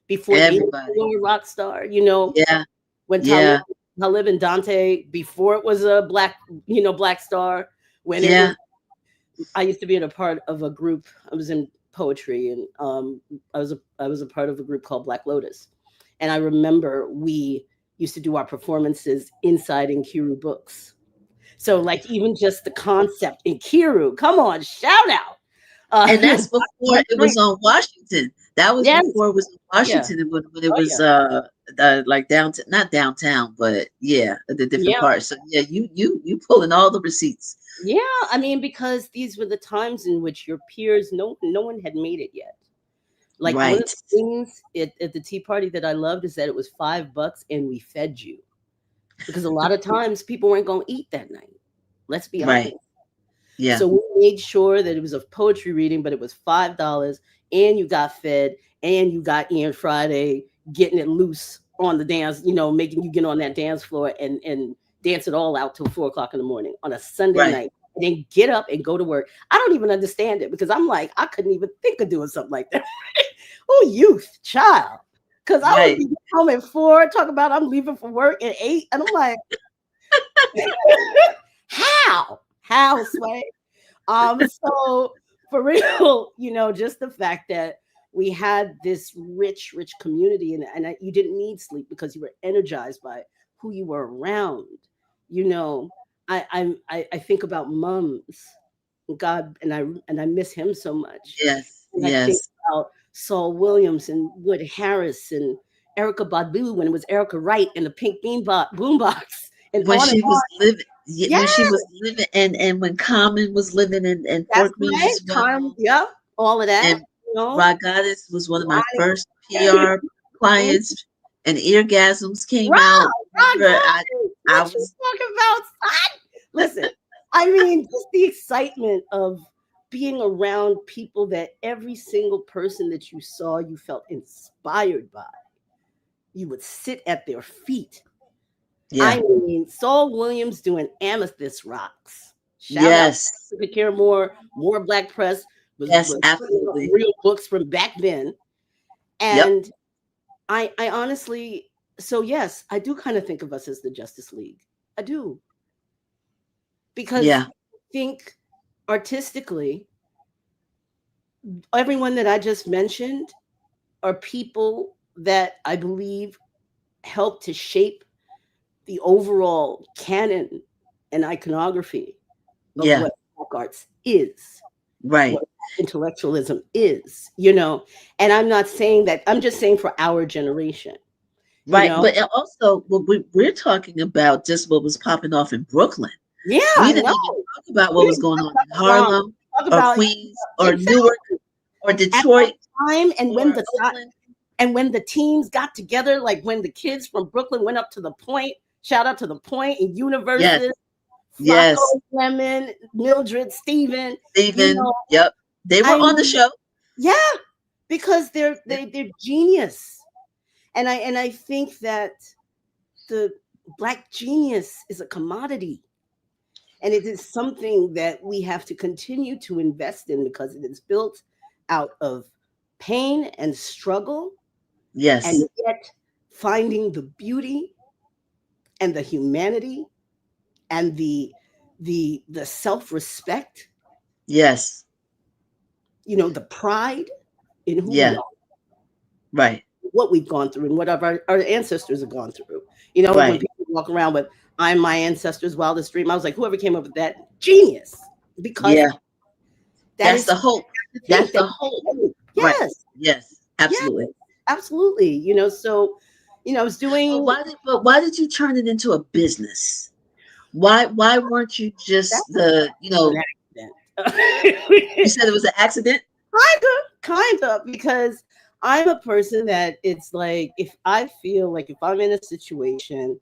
before they were a rock star, Yeah. when Yeah. Talib and Dante, before it was a black star, when I used to be in a part of a group. I was in poetry, and I was a part of a group called Black Lotus. And I remember we used to do our performances inside in Kiru Books. So like even just the concept in Kiru, come on, shout out. And that's before it was on Washington. That was before it was in Washington, when it was like downtown, not downtown, but the different parts. So you pulling all the receipts. Yeah, I mean, because these were the times in which your peers, no one had made it yet. Like one of the things at the Tea Party that I loved is that it was $5 and we fed you. Because a lot of times people weren't going to eat that night. Let's be honest. Yeah. So we made sure that it was a poetry reading, but it was $5 and you got fed and you got Ian Friday getting it loose on the dance, making you get on that dance floor and dance it all out till 4:00 in the morning on a Sunday night. And then get up and go to work. I don't even understand it because I'm like, I couldn't even think of doing something like that. Oh, youth, child. Because I would be home at 4, talk about I'm leaving for work at 8. And I'm like, how, Sway? So for real, just the fact that we had this rich, rich community, you didn't need sleep because you were energized by who you were around. You know, I think about mums, God, and I miss him so much. Yes, And I think yes. about Saul Williams and Wood Harris and Erica Badu when it was Erica Wright in the pink boombox and When on and she was on. living, Yeah, when she was living, and when Common was living in that's Fort Meade right. as Time, well, yep, all of that. and You know, Rod Goddess was one of my right. first PR Mhm. clients, and Eargasms came Right, out. right, Remember, guys. I What you was, talking about, son? Listen, I mean, just the excitement of being around people that every single person that you saw, you felt inspired by. You would sit at their feet. I yeah, mean, Saul Williams doing Amethyst Rocks. Shout out yes, to Care more Black Press yes, was putting out absolutely, real books from back then. yep, And I honestly, so yes, I do kind of think of us as the Justice League. I do. Because yeah, I think artistically, everyone that I just mentioned are people that I believe helped to shape the overall canon and iconography of yeah, what Black arts is, right. what intellectualism is. And I'm not saying that, I'm just saying for our generation, you Right, know. but also what we're talking about just what was popping off in Brooklyn. Yeah, We I didn't know. even talk about what We was didn't going talk on about in the Bronx. Harlem Talk or about Queens or Newark exactly or at that Detroit time, or Oakland. and when the teams got together, like when the kids from Brooklyn went up to the Point, shout out to the Point and Yes, Universes, yes. Flacco, Lemon, Mildred, Steven, you Stephen, know, yep. They were I on the mean, show. yeah, because They- they're genius. And I think that the Black genius is a commodity. And it is something that we have to continue to invest in because it is built out of pain and struggle, and Yes, yet finding the beauty and the humanity and the self-respect, yes, the pride in who we yeah, are, right, what we've gone through, and what our ancestors have gone through. When right. people walk around with "I'm my ancestors' wildest dream," I was like, whoever came up with that, genius, because Yeah, that that's is the hope. the thing That's that the hope. Right. yes, Yes, yes, absolutely. absolutely. So I was But doing why did you turn it into a business? Why weren't you that just was an you accident. said it was an accident? Kind of, because I'm a person that it's like if I feel like if I'm in a situation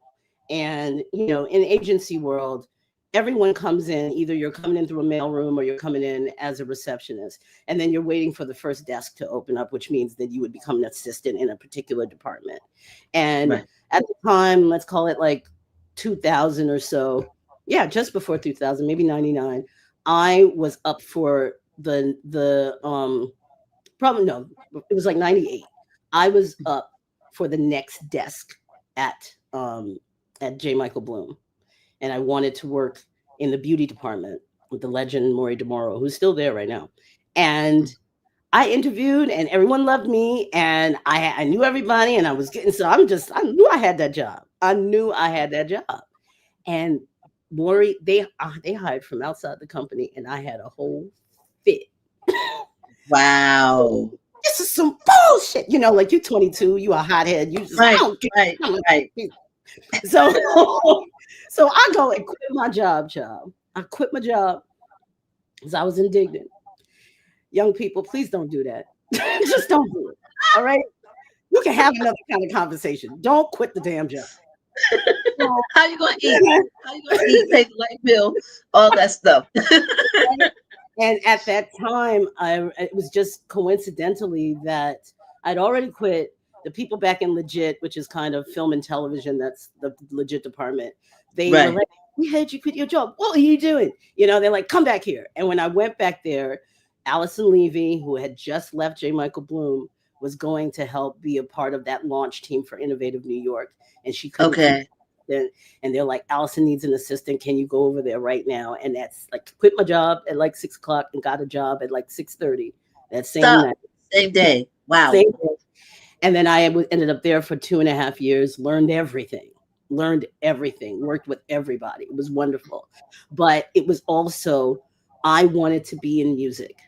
and in agency world, everyone comes in, either you're coming in through a mail room or you're coming in as a receptionist, and then you're waiting for the first desk to open up, which means that you would become an assistant in a particular department. And Right. at the time, let's call it like 2000 or so, yeah, just before 2000, maybe 99, I was up for the probably no, it was like 98. I was up for the next desk at at J. Michael Bloom, and I wanted to work in the beauty department with the legend Maury DeMoro, who's still there right now. And I interviewed, and everyone loved me, and I knew everybody, and I was getting so I knew I had that job. I knew I had that job, and Maury they hired from outside the company, and I had a whole fit. Wow. This is some bullshit. Like you're 22, you a hothead. You just I Right, don't right, right. care. So so I go and quit my job, child. I quit my job because I was indignant. Young people, please don't do that. Just don't do it. All right. You can have another kind of conversation. Don't quit the damn job. So, How you gonna eat? How you gonna eat? Pay the light bill, all that stuff. and at that time, it was just coincidentally that I'd already quit. The people back in Legit, which is kind of film and television, that's the Legit department. They were Right. like, "We heard you quit your job. What are you doing?" They're like, "Come back here." And when I went back there, Allison Levy, who had just left J. Michael Bloom, was going to help be a part of that launch team for Innovative New York, and she couldn't keep Okay. assistant, and they're like, Allison needs an assistant. Can you go over there right now? And that's like, quit my job at like 6 o'clock and got a job at like 6:30 that same Stop. night. Same day. Wow. Same day. And then ended up there for 2.5 years, learned everything, worked with everybody. It was wonderful. But it was also, I wanted to be in music.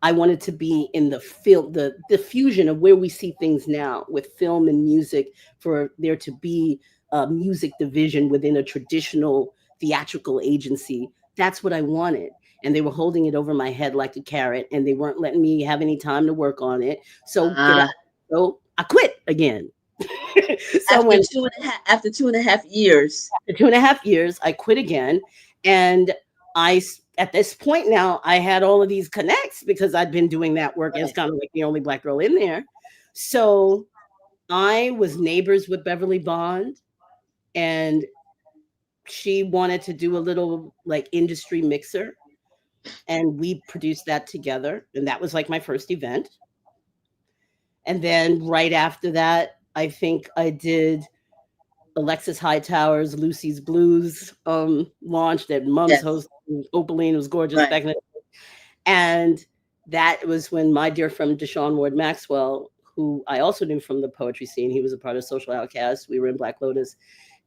I wanted to be in the film, the fusion of where we see things now with film and music, for there to be a music division within a traditional theatrical agency. That's what I wanted. And they were holding it over my head like a carrot, and they weren't letting me have any time to work on it. So so I quit again. So after 2.5 years. After 2.5 years, I quit again. And at this point now, I had all of these connects because I'd been doing that work as kind of like the only Black girl in there. So I was neighbors with Beverly Bond, and she wanted to do a little like industry mixer, and we produced that together. And that was like my first event. And then right after that, I think I did Alexis Hightower's Lucy's Blues launch that Mum's host. Opaline was gorgeous back then. And that was when my dear friend Deshaun Ward Maxwell, who I also knew from the poetry scene, he was a part of Social Outcast. We were in Black Lotus,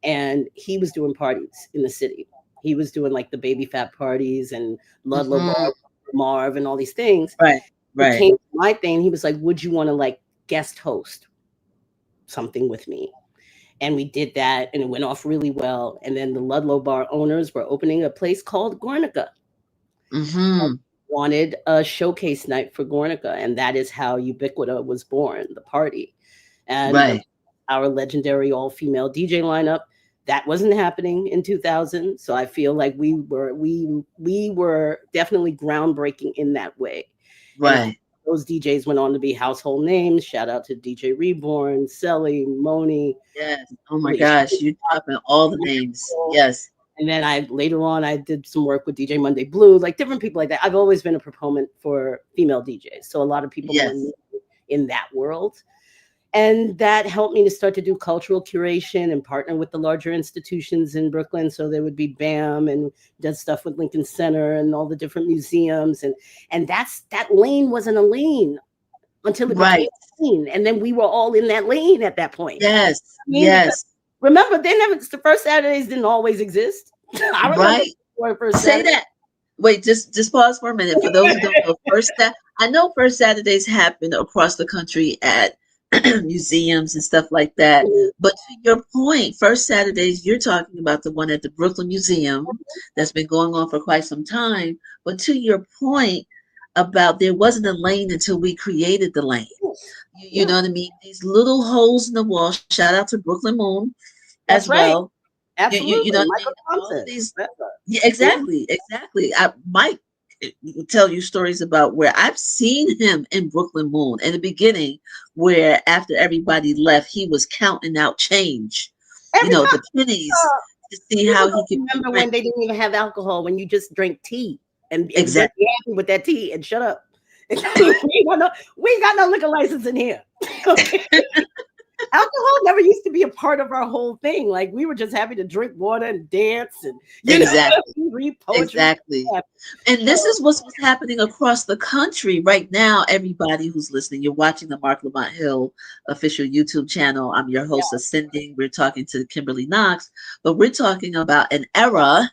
and he was doing parties in the city. He was doing like the Baby Fat parties and Ludlow Bar, Marv, and all these things. Right. It came to my thing. He was like, would you want to like guest host something with me? And we did that, and it went off really well. And then the Ludlow Bar owners were opening a place called Guernica. Wanted a showcase night for Guernica, and that is how Ubiquita was born, the party. And our legendary all-female DJ lineup, that wasn't happening in 2000. So I feel like we were definitely groundbreaking in that way. Right. Those DJs went on to be household names. Shout out to DJ Reborn, Selly, Moni. Yes. Oh my gosh, you're dropping all the names. Yes. And then later on I did some work with DJ Monday Blue, like different people like that. I've always been a proponent for female DJs. So a lot of people in that world. And that helped me to start to do cultural curation and partner with the larger institutions in Brooklyn. So there would be BAM, and did stuff with Lincoln Center and all the different museums. And that lane wasn't a lane until it became a lane. And then we were all in that lane at that point. Yes. Yes. Remember, the first Saturdays didn't always exist. I remember Say that. Wait, just pause for a minute. For those who don't know, I know first Saturdays happen across the country at museums and stuff like that. But to your point, first Saturdays, you're talking about the one at the Brooklyn Museum that's been going on for quite some time. But to your point about there wasn't a lane until we created the lane. You know what I mean? These little holes in the wall. Shout out to Brooklyn Moon as well. Absolutely. You know what I mean? Exactly. Mike will tell you stories about where I've seen him in Brooklyn Moon in the beginning, where after everybody left, he was counting out change, the pennies to see how he could. Remember when they didn't even have alcohol, when you just drank tea and be happy with that tea and shut up. we ain't got no liquor license in here. Alcohol never used to be a part of our whole thing. Like, we were just happy to drink water and dance and read poetry. Exactly. And this is what's happening across the country right now. Everybody who's listening, you're watching the Marc Lamont Hill official YouTube channel. I'm your host, Ascending. We're talking to Kimberly Knox, but we're talking about an era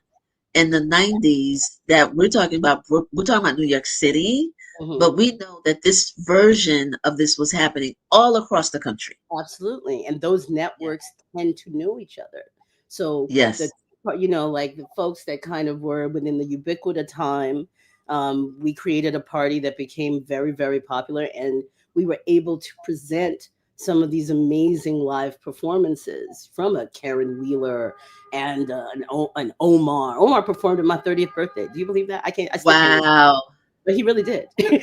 in the 90s that we're talking about New York City. But we know that this version of this was happening all across the country. Absolutely. And those networks tend to know each other. So, like the folks that kind of were within the Ubiquita time, we created a party that became very, very popular. And we were able to present some of these amazing live performances from a Karen Wheeler and an Omar. Omar performed at my 30th birthday. Do you believe that? I still can't. But he really did. And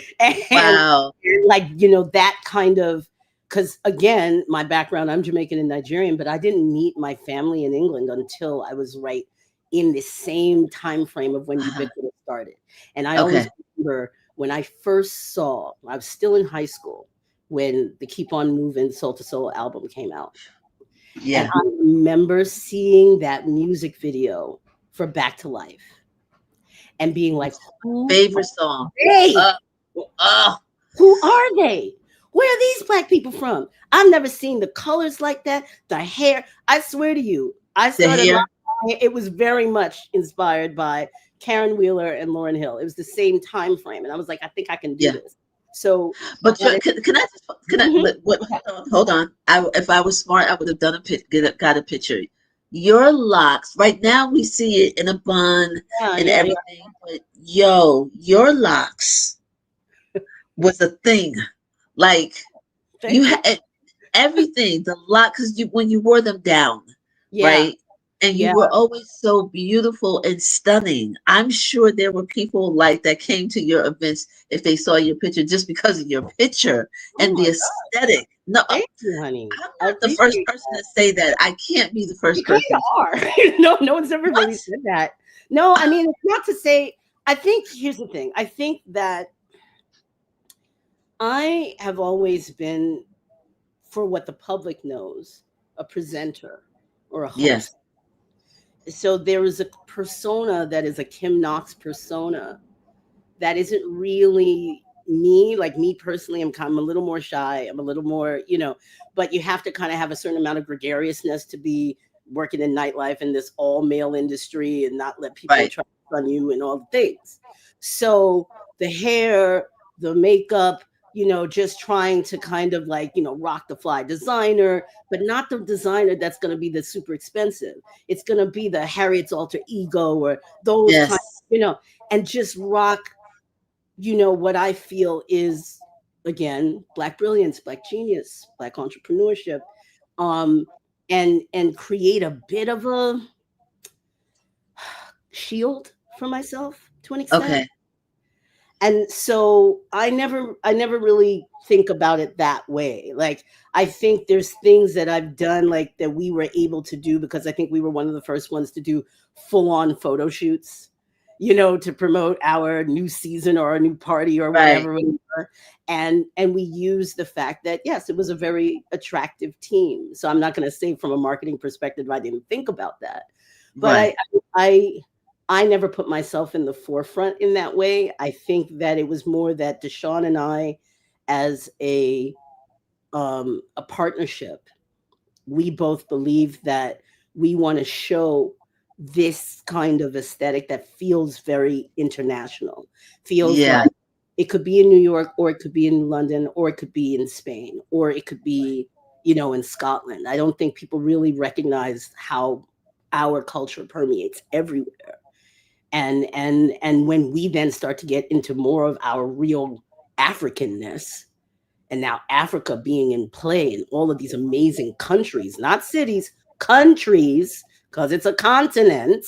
that kind of, because again, my background, I'm Jamaican and Nigerian, but I didn't meet my family in England until I was right in the same time frame of when Ubiquitous started. And I always remember when I first saw, I was still in high school when the Keep On Moving Soul to Soul album came out. And Yeah. I remember seeing that music video for Back to Life and being like, who Favorite are song. they? Uh, oh, Who are they? Where are these black people from? I've never seen the colors like that, the hair. I swear to you, I the started hair. it was very much inspired by Karen Wheeler and Lauryn Hill. It was the same time frame. And I was like, I think I can do Yeah. this. So But that is, can I just can I? mhm. What? Hold on. If I was smart, I would have done got a picture. Your locks. Right now, we see it in a bun Yeah, and yeah, yeah. everything. But yo, your locks was a thing. Like you Thank you. had everything. The lock because you when you wore them down, Yeah, right? And you yeah. were always so beautiful and stunning. I'm sure there were people like that came to your events if they saw your picture just because of your picture Oh and my the God. aesthetic. No, Thank you, honey. I'm I not the first appreciate person that. to say that. I can't be the You first kind person. of are. No, no one's ever What? really said that. No, I mean, it's not to say, I think, here's the thing. I think that I have always been, for what the public knows, a presenter or a Yes. host. So there is a persona that is a Kim Knox persona that isn't really me. Like me personally, I'm a little more shy. I'm a little more, but you have to kind of have a certain amount of gregariousness to be working in nightlife in this all male industry and not let people Right. try on you and all the things. So the hair, the makeup, just trying to kind of like, rock the fly designer, but not the designer that's going to be the super expensive. It's going to be the Harriet's alter ego or those kind, Yes. and just rock, what I feel is, again, black brilliance, black genius, black entrepreneurship, um, and create a bit of a shield for myself to an extent. Okay. And so I never really think about it that way. Like, I think there's things that I've done, like that we were able to do because I think we were one of the first ones to do full on photo shoots, to promote our new season or a new party or Right. whatever we were. And we used the fact that, yes, it was a very attractive team. So I'm not going to say from a marketing perspective I didn't think about that, but Right. I I never put myself in the forefront in that way. I think that it was more that Deshaun and I, as a partnership, we both believe that we want to show this kind of aesthetic that feels very international, feels Yeah. like it could be in New York or it could be in London or it could be in Spain or it could be, in Scotland. I don't think people really recognize how our culture permeates everywhere. And when we then start to get into more of our real Africanness, and now Africa being in play in all of these amazing countries, not cities, countries, because it's a continent.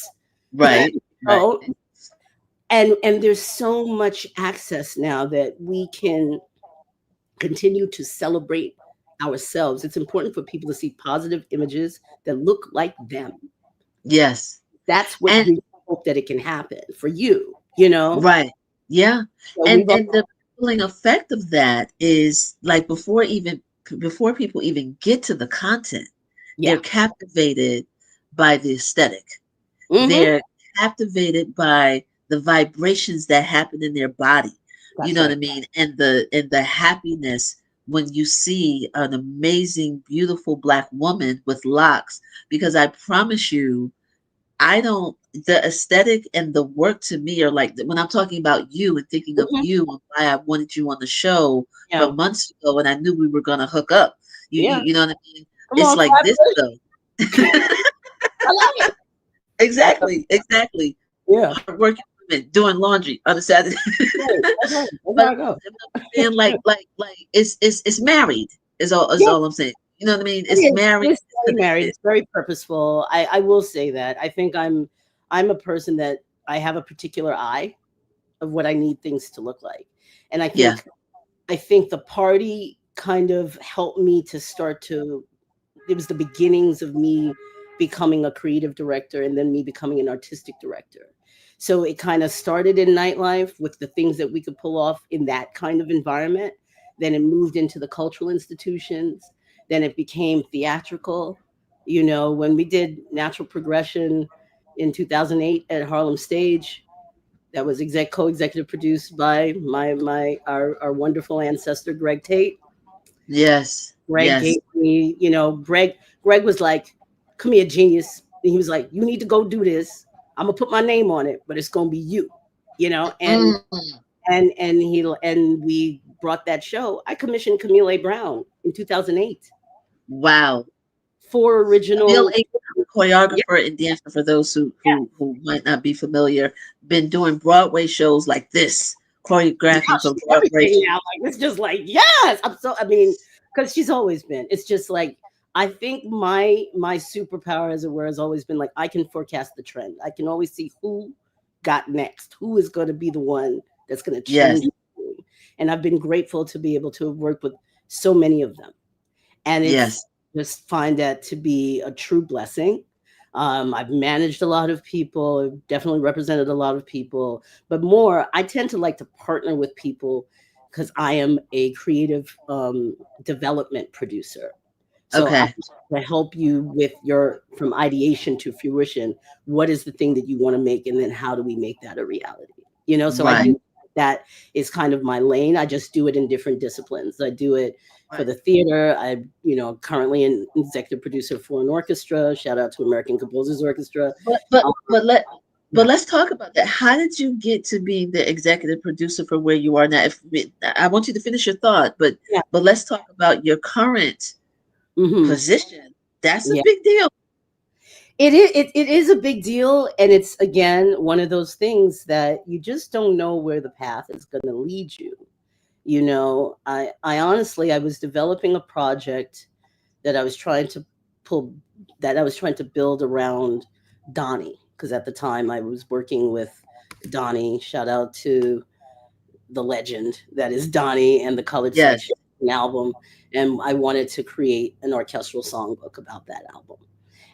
Right. Right. Oh, and there's so much access now that we can continue to celebrate ourselves. It's important for people to see positive images that look like them. Yes. That's what And gives you hope that it can happen for you. right. Yeah. So And we've and the pulling effect of that is like before people even get to the content, they're yeah. captivated by the aesthetic. Hmm. They're captivated by the vibrations that happen in their body. You That's know what I right. mean? And the happiness when you see an amazing, beautiful black woman with locks. Because I promise you, I don't the aesthetic and the work to me are like when I'm talking about you and thinking of Mhm. you and why I wanted you on the show Yeah. from months ago and I knew we were gonna hook up. Yeah. You know what I mean? Come It's on, like this though. I love it. Exactly, exactly. Yeah. Hardworking women doing laundry on a Saturday. Right. That's right. That's how But I go. I'm saying like it's married is Yeah, all I'm saying. You know what I mean? it It's is. It married, is it's very married. connected. It's very purposeful. I will say that. I think I'm a person that I have a particular eye of what I need things to look like. And Yeah, I think the party kind of helped me to start to, it was the beginnings of me becoming a creative director and then me becoming an artistic director. So it kind of started in nightlife with the things that we could pull off in that kind of environment. Then it moved into the cultural institutions. Then it became theatrical. You know, when we did Natural Progression in 2008 at Harlem Stage, that was co-executive produced by our wonderful ancestor Greg Tate. Yes. Greg Yes. gave me, you know, Greg was like, "Come here, genius." And he was like, "You need to go do this. I'm gonna put my name on it, but it's gonna be you." You know, Mm. and we brought that show. I commissioned Camille A. Brown in 2008 Wow. for Camille original. A. Yeah, choreographer and dancer for those who might not be familiar, been doing Broadway shows like this, yeah, choreographing for she's Broadway everything shows. now. Like it's just like yes, I mean, because she's always been. It's just like I think my superpower, as it were, has always been like I can forecast the trend. I can always see who got next, who is going to be the one that's going to Yes. change the game. And I've been grateful to be able to have worked with so many of them. And it's Yes. just find that to be a true blessing. I've managed a lot of people, I've definitely represented a lot of people, but more, I tend to like to partner with people because I am a creative development producer. So I Okay. to help you with your from ideation to fruition. What is the thing that you want to make, and then how do we make that a reality? You know, so I Right. do that is kind of my lane. I just do it in different disciplines. I do it for Right. the theater. I, you know, currently an executive producer for an orchestra. Shout out to American Composers Orchestra. But but Um, but let yeah. but let's talk about that. How did you get to being the executive producer for where you are now? I want you to finish your thought, Yeah. but let's talk about your current Hmm. position. That's a Yeah. big deal. It is a big deal, and it's again one of those things that you just don't know where the path is going to lead you. You know, I honestly, I was developing a project that I was trying to pull, that I was trying to build around Donnie, because at the time I was working with Donnie. Shout out to the legend that is Donnie and the Colored Yes. Section album, and I wanted to create an orchestral songbook about that album.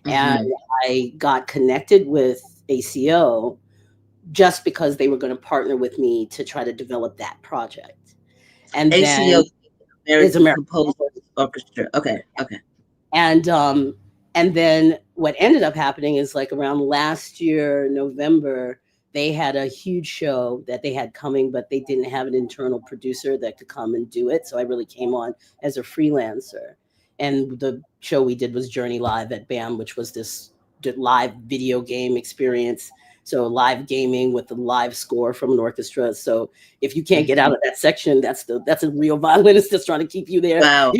And Hmm. I got connected with ACO just because they were going to partner with me to try to develop that project. And then ACO, is American American. Composers Orchestra. Okay. Okay. And and then what ended up happening is like around last year, November, they had a huge show that they had coming, but they didn't have an internal producer that could come and do it. So I really came on as a freelancer. And the show we did was Journey Live at BAM, which was this live video game experience. So live gaming with the live score from an orchestra. So if you can't get out Mhm. of that section, that's a real violinist that's trying to keep you there. Wow.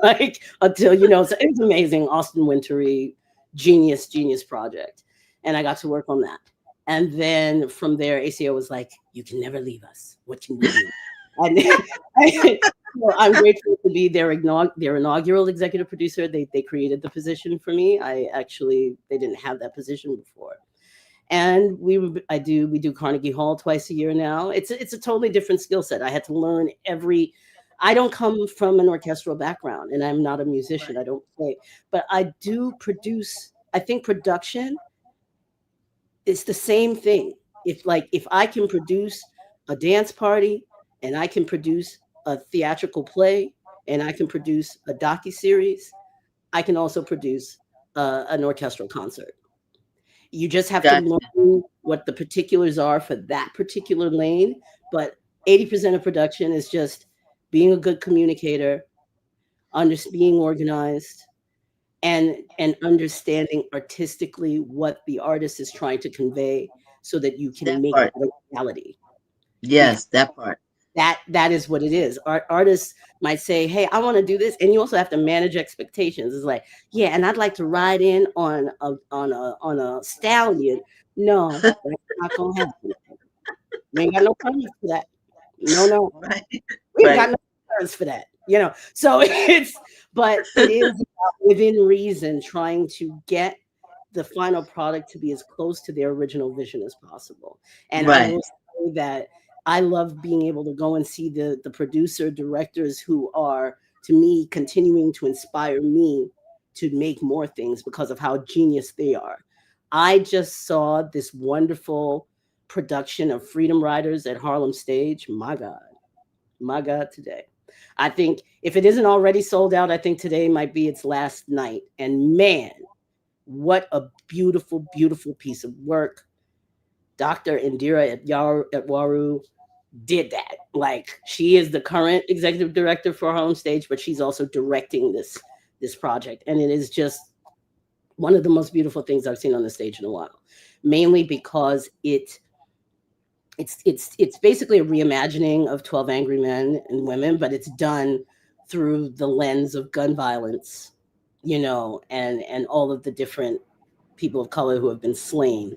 Like until you know, so it was amazing. Austin Wintory, genius project, and I got to work on that. And then from there, ACO was like, "You can never leave us. What can we do?" And well, I'm grateful to be their inaugural executive producer. They created the position for me. They didn't have that position before. And we do Carnegie Hall twice a year now. It's a totally different skill set. I had to learn every. I don't come from an orchestral background, and I'm not a musician. Right. I don't play, but I do produce. I think production is the same thing. If I can produce a dance party, and I can produce a theatrical play, and I can produce a docu series, I can also produce an orchestral concert. You just have to Gotcha. learn what the particulars are for that particular lane. But 80% of production is just being a good communicator, being organized, and understanding artistically what the artist is trying to convey so that you can That make part. that a reality. Because Yes, that part. that is what it is. Artists might say, "Hey, I want to do this," and you also have to manage expectations. It's like, "Yeah, and I'd like to ride in on a stallion." No, that's not gonna happen. We ain't got no permits for that. No, Right. we ain't got Right. no insurance for that. You know, so but it is about within reason trying to get the final product to be as close to their original vision as possible. And I Right. will say that I love being able to go and see the producer directors who are, to me, continuing to inspire me to make more things because of how genius they are. I just saw this wonderful production of Freedom Riders at Harlem Stage. My God, today. I think if it isn't already sold out, I think today might be its last night. And man, what a beautiful, beautiful piece of work. Dr. Indira Etwaru did that. Like, she is the current executive director for her own stage, but she's also directing this project. And it is just one of the most beautiful things I've seen on the stage in a while, mainly because it's basically a reimagining of 12 Angry Men and Women, but it's done through the lens of gun violence, you know, and all of the different people of color who have been slain.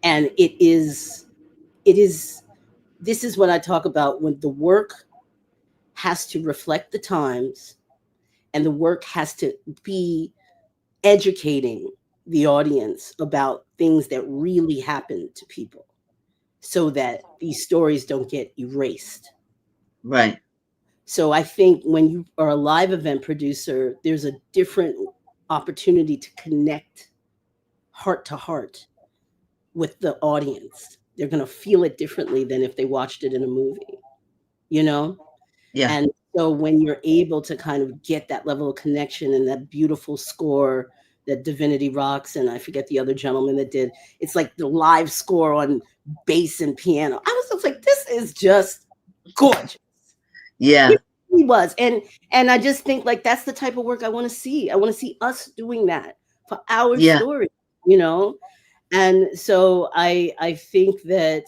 And this is what I talk about, when the work has to reflect the times and the work has to be educating the audience about things that really happen to people, so that these stories don't get erased. Right. So I think when you are a live event producer, there's a different opportunity to connect heart to heart with the audience. They're going to feel it differently than if they watched it in a movie, you know? Yeah. And so when you're able to kind of get that level of connection and that beautiful score that Divinity Rocks, and I forget the other gentleman that did, it's like the live score on bass and piano. I was just like, this is just gorgeous. Yeah. It really was. And I just think, like, that's the type of work I want to see. I want to see us doing that for our Yeah. story, you know? And so I think that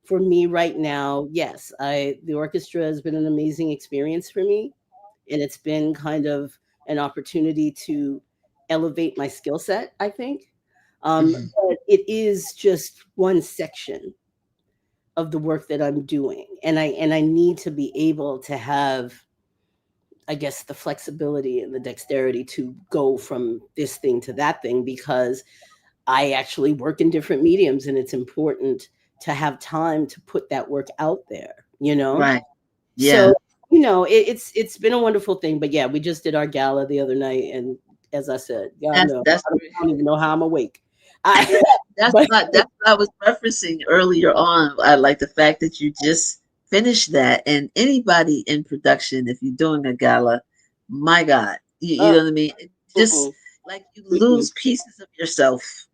for me right now, yes, the orchestra has been an amazing experience for me. And it's been kind of an opportunity to elevate my skill set, I think. Mhm. But it is just one section of the work that I'm doing. And I need to be able to have, I guess, the flexibility and the dexterity to go from this thing to that thing, because I actually work in different mediums, and it's important to have time to put that work out there, you know? Right. So, Yeah. you know, it's been a wonderful thing. But yeah, we just did our gala the other night, and as I said, God knows, That's I don't even know how I'm awake. I, that's but what I was referencing earlier on. I like the fact that you just finished that, and anybody in production, if you're doing a gala, my God, you uh, know what I mean? It just mm-mm, like you mm-mm. lose pieces of yourself.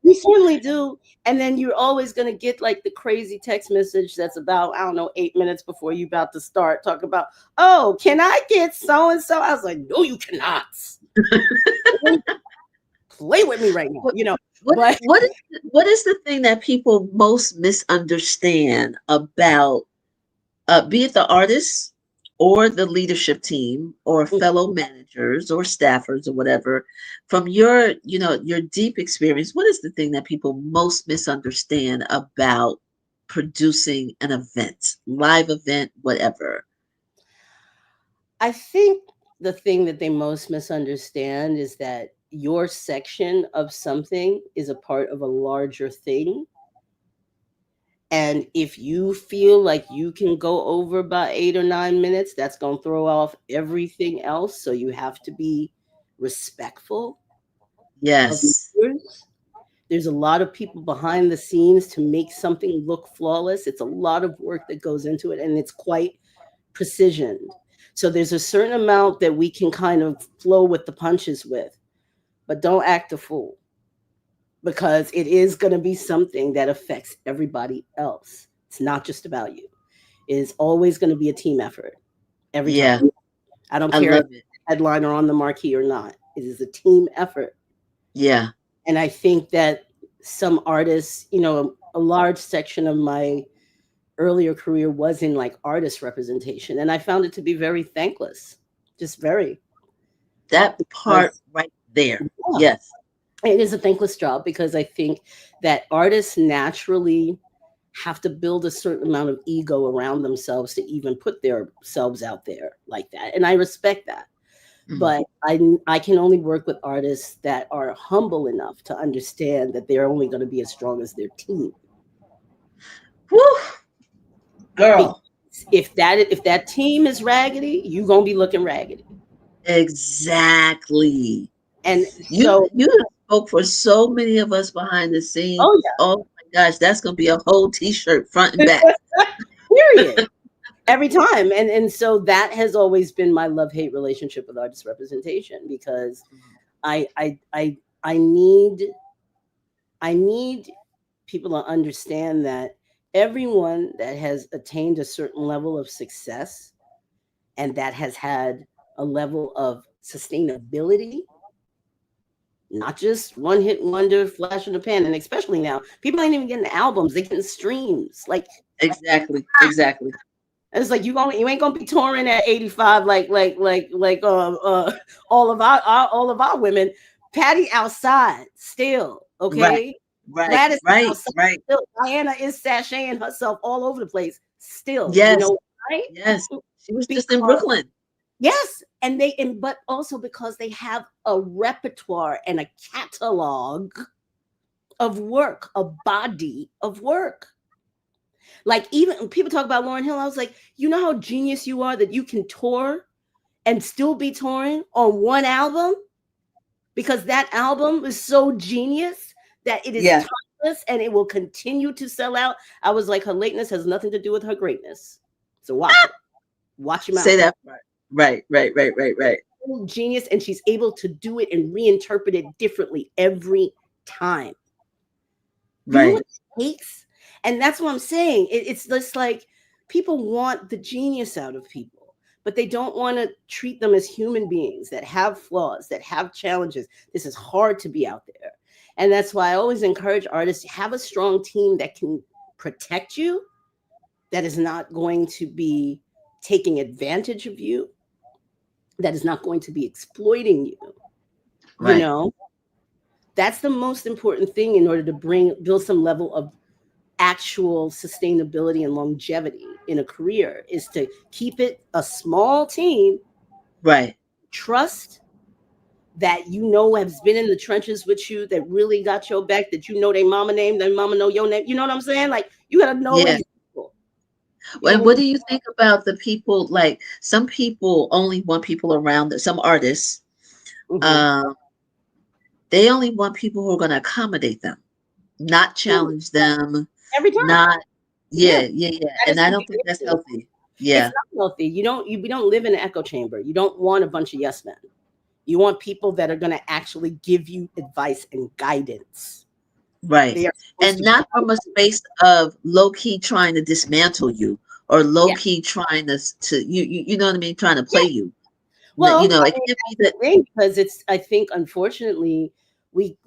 You certainly do. And then you're always going to get like the crazy text message that's about, I don't know, 8 minutes before you about to start talking about, oh, can I get so and so? I was like, no, you cannot. Don't play with me right now, What you know. what But what is the thing that people most misunderstand about be it the artists or the leadership team or fellow managers or staffers or whatever, from your, your deep experience, what is the thing that people most misunderstand about producing an event, live event, whatever? I think the thing that they most misunderstand is that your section of something is a part of a larger thing. And if you feel like you can go over by 8 or 9 minutes, that's going to throw off everything else. So you have to be respectful of Yes. yours. There's a lot of people behind the scenes to make something look flawless. It's a lot of work that goes into it, and it's quite precisioned. So there's a certain amount that we can kind of flow with the punches with, but don't act a fool, because it is going to be something that affects everybody else. It's not just about you. It is always going to be a team effort every Yeah, time. I don't I care if love it. headliner on the marquee or not. It is a team effort. Yeah. And I think that some artists, you know, a large section of my earlier career was in like artist representation. And I found it to be very thankless, just very. That part Because, right there. yeah, Yes. it is a thankless job, because I think that artists naturally have to build a certain amount of ego around themselves to even put themselves out there like that. And I respect that. Mhm. But I can only work with artists that are humble enough to understand that they're only going to be as strong as their team. Whew, Because girl. if that team is raggedy, you're going to be looking raggedy. Exactly. And You so, you have spoke for so many of us behind the scenes. oh Oh my gosh, that's gonna be a whole t-shirt front and yeah, back. period. Every time. And so that has always been my love-hate relationship with artist representation, because I I need people to understand that everyone that has attained a certain level of success and that has had a level of sustainability, not just one hit wonder, flash in the pan, and especially now, people ain't even getting albums; they're getting streams. Like Exactly. Exactly. it's like you ain't gonna be touring at 85 all of our women. Patty outside still, Right. okay. Right. Gladys is Right. outside Right. still. Diana is sashaying herself all over the place still. You Yes. know, right? Yes. She was just in Because Brooklyn. yes, but also because they have a repertoire and a catalog of work, a body of work. Like even when people talk about Lauryn Hill, I was like, you know how genius you are that you can tour and still be touring on one album because that album is so genius that it is Yeah. timeless and it will continue to sell out. I was like, her lateness has nothing to do with her greatness. So watch it. Watch your mouth. Say that part. Right. Right. Right. Right. Right. Genius, and she's able to do it and reinterpret it differently every time. You know Right. what it takes? And that's what I'm saying. It's just like people want the genius out of people, but they don't want to treat them as human beings that have flaws, that have challenges. This is hard to be out there. And that's why I always encourage artists to have a strong team that can protect you, that is not going to be taking advantage of you, that is not going to be exploiting you. Right. You know, that's the most important thing in order to build some level of actual sustainability and longevity in a career, is to keep it a small team. Right. Trust that you know has been in the trenches with you, that really got your back, that you know their mama name, their mama know your name. You know what I'm saying? Like you gotta know Yeah. these people. And what do you think about the people? Like some people only want people around them. Some artists, Mhm. they only want people who are going to accommodate them, not challenge them, Every time. not. Yeah, Yeah. Yeah. Yeah. that And is I the don't think big that's issue. healthy. It's Yeah. not healthy. We don't live in an echo chamber. You don't want a bunch of yes men. You want people that are going to actually give you advice and guidance. Right. They are supposed And to not from a space of low key trying to dismantle you or low yeah. key trying to you know what I mean, trying to play Yeah. you. Well, You know, I it mean, can't be that. the thing, because I think unfortunately we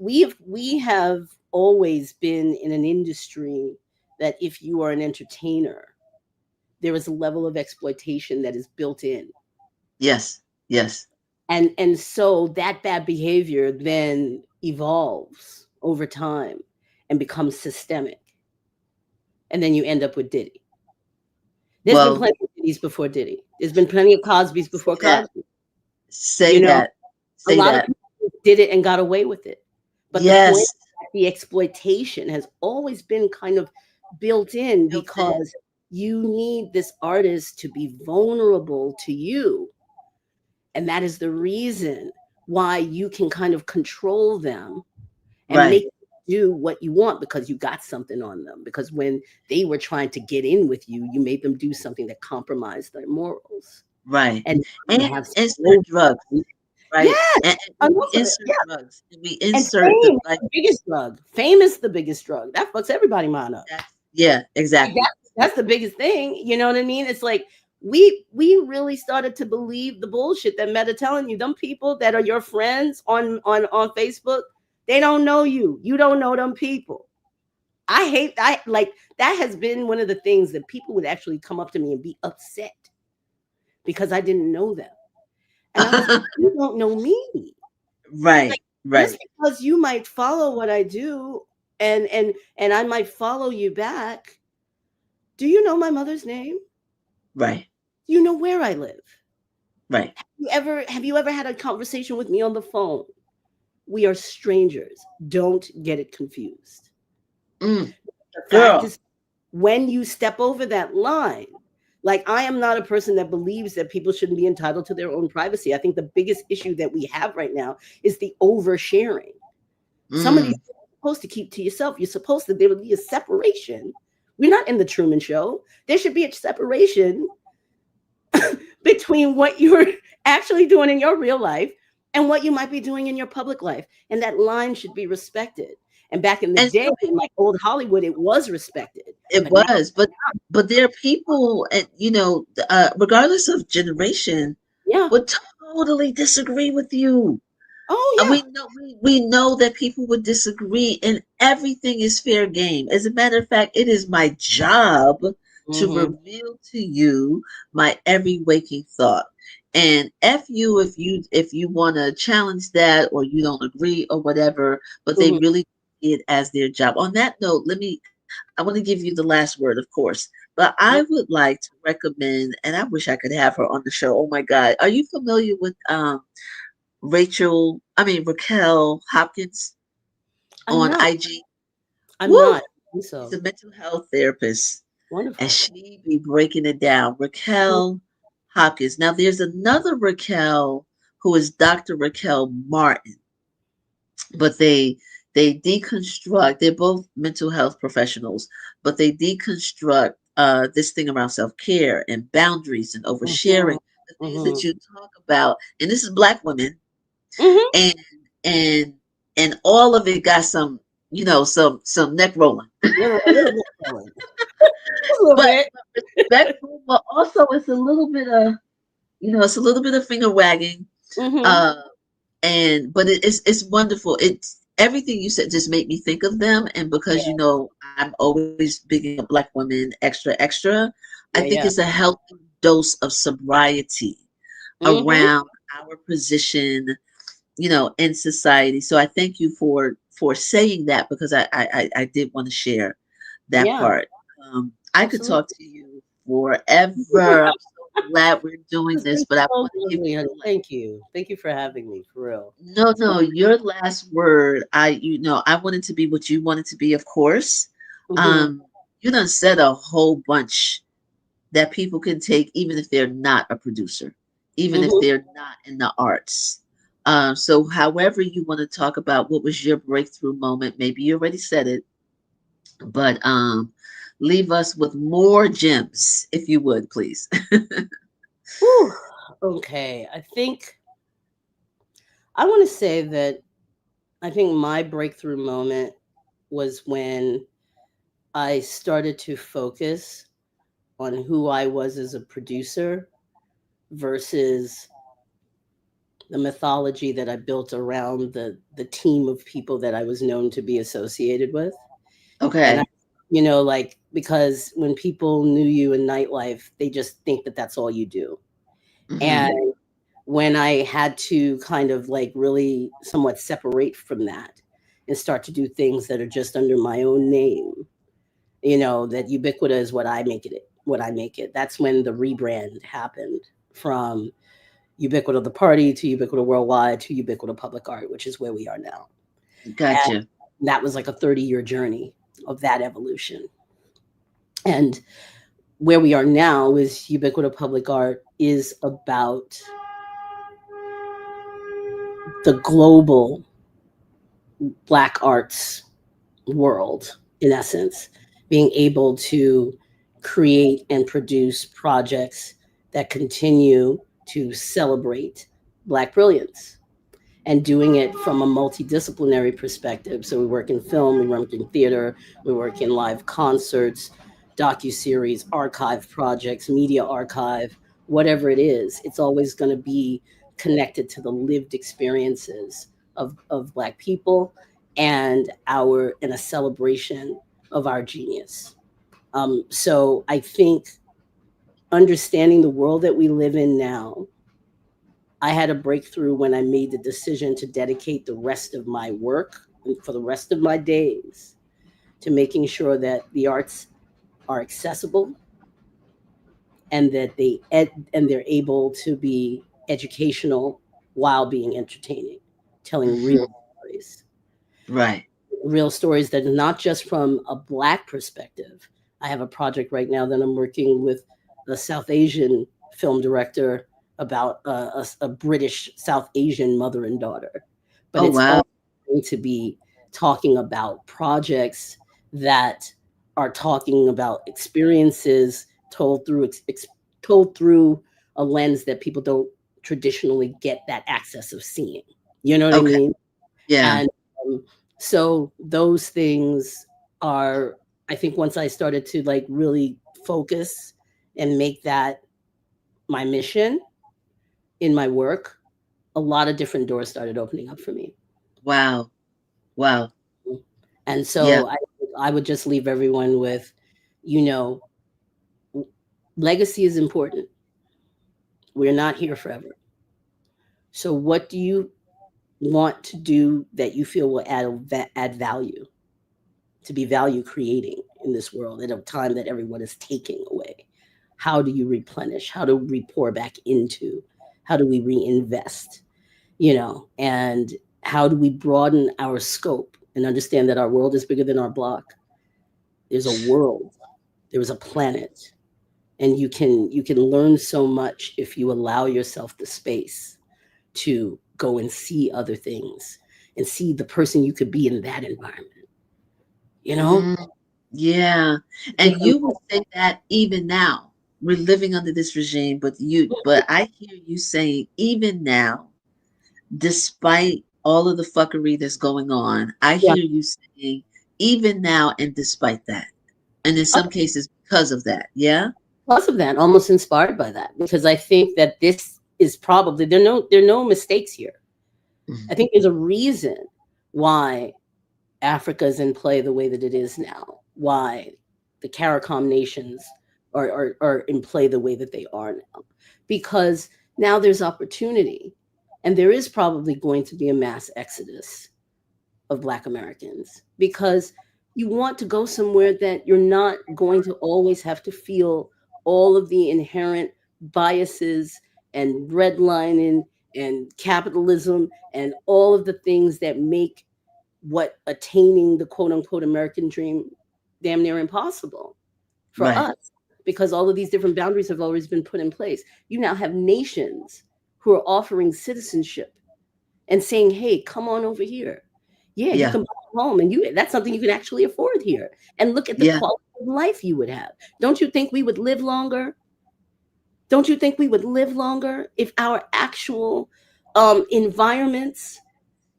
have always been in an industry that if you are an entertainer, there is a level of exploitation that is built in. Yes. Yes. And so that bad behavior then evolves over time and becomes systemic. And then you end up with Diddy. There's been Well, plenty of Diddy's before Diddy. There's been plenty of Cosby's say before that. Cosby. Say You know, that. a Say lot of that. people did it and got away with it. But the point Yes. is that the exploitation has always been kind of built in Built in. because you need this artist to be vulnerable to you. And that is the reason why you can kind of control them and Right. make them do what you want because you got something on them. Because when they were trying to get in with you, you made them do something that compromised their morals. Right. And you And have insert drugs. Right. yes, And we also, insert yeah. drugs. And we And insert the fame is like the biggest drug. Fame is the biggest drug. That fucks everybody mind up. yeah, exactly. That's the biggest thing. You know what I mean? It's like we really started to believe the bullshit that Meta telling you. Them people that are your friends on Facebook, they don't know you. You don't know them people. I like that has been one of the things that people would actually come up to me and be upset because I didn't know them. And I was like, you don't know me. Right. Like, Right. just because you might follow what I do and I might follow you back. Do you know my mother's name? Right. Do you know where I live? Right. Have you ever had a conversation with me on the phone? We are strangers. Don't get it confused. Mm. The fact Girl. is, when you step over that line, like I am not a person that believes that people shouldn't be entitled to their own privacy. I think the biggest issue that we have right now is the oversharing. Some of these things you're supposed to keep to yourself. You're supposed to, there would be a separation. We're not in the Truman Show. There should be a separation between what you're actually doing in your real life and what you might be doing in your public life. And that line should be respected. And back in the And day, some in people, like old Hollywood, it was respected. it But now, was, but there are people, and regardless of generation, yeah. would totally disagree with you. Oh, And yeah. we know that people would disagree, and everything is fair game. As a matter of fact, it is my job to Hmm. reveal to you my every waking thought. And F you if you want to challenge that or you don't agree or whatever, but they Hmm. really see it as their job. On that note, I want to give you the last word, of course, but I would like to recommend, and I wish I could have her on the show. Oh my God. Are you familiar with Raquel Hopkins I'm on not. IG? I'm Woo! not. She's So a mental health therapist, and wonderful. she be breaking it down. Raquel Hopkins. Now, there's another Raquel who is Dr. Raquel Martin, but they deconstruct. They're both mental health professionals, but they deconstruct this thing around self care and boundaries and oversharing, Hmm. the things Hmm. that you talk about. And this is Black women, Hmm. and and and all of it got some neck rolling, Little bit forward. A little but bit. respectful, but also it's a little bit of finger wagging. Hmm. uh but it's wonderful. It's everything you said just made me think of them, and because Yeah. I'm always bigging up Black women extra. I Yeah. think it's Yeah. a healthy dose of sobriety Hmm. around our position, in society. So I thank you for saying that, because I did want to share that Yeah. part. I could talk Absolutely. to you forever. I'm so glad we're doing It's this, been but I so want to give lovely, you honey. the last. Thank you. Thank you for having me, for real. No, So, no, your last word. I wanted to be what you wanted to be, of course. mhm. Um, you done said a whole bunch that people can take, even if they're not a producer, even if Mhm. they're not in the arts. So however you want to talk about what was your breakthrough moment, maybe you already said it, but leave us with more gems, if you would, please. Whew. Okay. I want to say that I think my breakthrough moment was when I started to focus on who I was as a producer versus the mythology that I built around the team of people that I was known to be associated with. And I, Okay. like, because when people knew you in nightlife, they just think that that's all you do. Hmm. And when I had to kind of like really somewhat separate from that and start to do things that are just under my own name, that ubiquita is what I make it. That's when the rebrand happened from Ubiquita the Party to Ubiquita Worldwide to Ubiquita Public Art, which is where we are now. And Gotcha. that was like a 30-year journey of that evolution. And where we are now is Ubiquita Public Art is about the global Black arts world, in essence, being able to create and produce projects that continue to celebrate Black brilliance, and doing it from a multidisciplinary perspective. So we work in film, we work in theater, we work in live concerts, docu-series, archive projects, media archive, whatever it is. It's always going to be connected to the lived experiences of Black people and a celebration of our genius. So I think understanding the world that we live in now, I had a breakthrough when I made the decision to dedicate the rest of my work and for the rest of my days to making sure that the arts are accessible and that they're able to be educational while being entertaining, telling Hmm. Right. real stories that are not just from a Black perspective. I have a project right now that I'm working with a South Asian film director about a British South Asian mother and daughter, but Oh, it's wow. all going to be talking about projects that are talking about experiences told through a lens that people don't traditionally get that access of seeing. You know what I Okay. mean? Yeah. And so those things are, I think once I started to like really focus and make that my mission in my work, a lot of different doors started opening up for me. Wow. Wow. And Yeah. so I would just leave everyone with, you know, legacy is important. We're not here forever. So what do you want to do that you feel will add value, to be value creating in this world at a time that everyone is taking away? How do you replenish? How do we pour back into? How do we reinvest? You know, and how do we broaden our scope and understand that our world is bigger than our block? There's a world, there is a planet, and you can learn so much if you allow yourself the space to go and see other things and see the person you could be in that environment, you know? Yeah. And Because you would say that even now, we're living under this regime, but I hear you saying even now, despite all of the fuckery that's going on, I yeah, hear you saying even now and despite that. And in some cases because of that. Yeah? because of that, almost inspired by that, because I think that this is probably there are no mistakes here. I think there's a reason why Africa is in play the way that it is now, why the CARICOM nations are in play the way that they are now. Because now there's opportunity, and there is probably going to be a mass exodus of Black Americans, because you want to go somewhere that you're not going to always have to feel all of the inherent biases and redlining and capitalism and all of the things that make what attaining the quote unquote American dream damn near impossible for Right. us, because all of these different boundaries have always been put in place. You now have nations who are offering citizenship and saying, hey, come on over here. Yeah, you Yeah. can buy a home, and that's something you can actually afford here. And look at the Yeah. quality of life you would have. Don't you think we would live longer? Don't you think we would live longer if our actual environments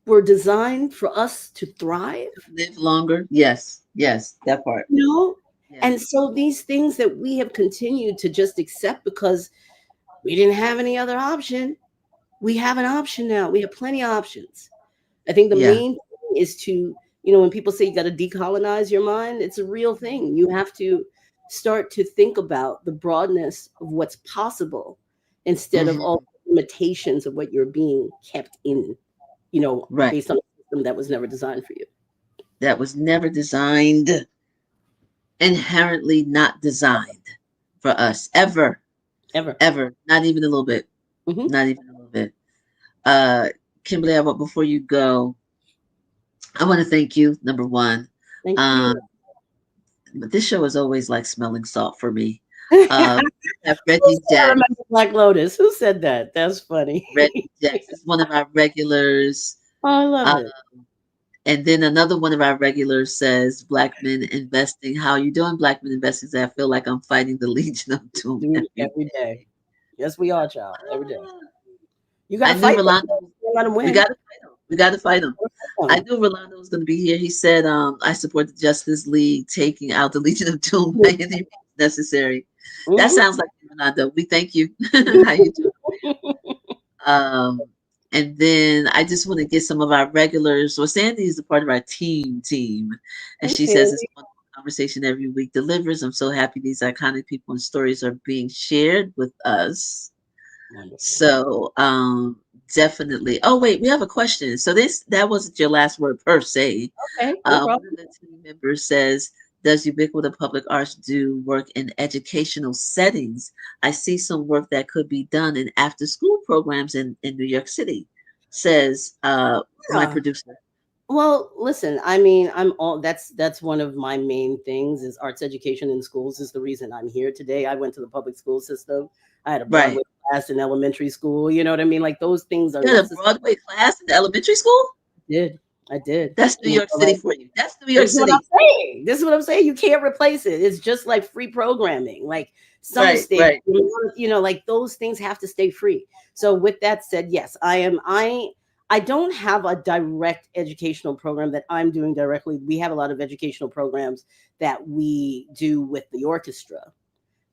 were designed for us to thrive? Live longer. Yes. Yes. That part. You know? Yeah. And so these things that we have continued to just accept because we didn't have any other option, we have an option now. We have plenty of options. I think the Yeah. main thing is to, when people say you got to decolonize your mind, it's a real thing. You have to start to think about the broadness of what's possible instead of all Mhm. the limitations of what you're being kept in, Right. based on a system that was never designed for you. That was never designed, inherently not designed for us ever, Ever. ever, not even a little bit, Hmm. not even a little bit. Uh, Kimberly, before you go, I want to thank you, number one. Thank Um, you. but this show is always like smelling salt for me. Who We have said Reggie I Jacks. remember Black Lotus? Who said that? That's funny. Reggie Jacks is one of our regulars. Oh, I love Uh, it. and then another one of our regulars says, Black men investing. How are you doing, Black men investing? I feel like I'm fighting the Legion of Doom Do it every every day. day. Yes, we are, child. Every day. You got I to knew fight them. Rolando. You let them We win. got to fight him. We got to fight him. I knew Rolando was going to be here. He said, I support the Justice League taking out the Legion of Doom by any means necessary. That Mhm. sounds like you, Rolando. We thank you. How you doing? Um, and then I just want to get some of our regulars. So Sandy is a part of our team. And Hey, she says Sandy. it's one conversation every week delivers. I'm so happy these iconic people and stories are being shared with us. Wonderful. So definitely. Oh wait, we have a question. So that wasn't your last word per se. Okay, no One problem. of the team members says, does Ubiquitous Public Arts do work in educational settings? I see some work that could be done in after school programs in New York City, says my Yeah. producer. Well, listen, I mean, that's one of my main things is arts education in schools is the reason I'm here today. I went to the public school system. I had a Right. Broadway class in elementary school. You know what I mean? Like those things are You had a necessary. Broadway class in elementary school? Did. I did. That's New You York know, City like, for you. That's New York this is what I'm City. saying. This is what I'm saying. You can't replace it. It's just like free programming. Like some Right, states, right. you know, like those things have to stay free. So with that said, yes, I don't have a direct educational program that I'm doing directly. We have a lot of educational programs that we do with the orchestra,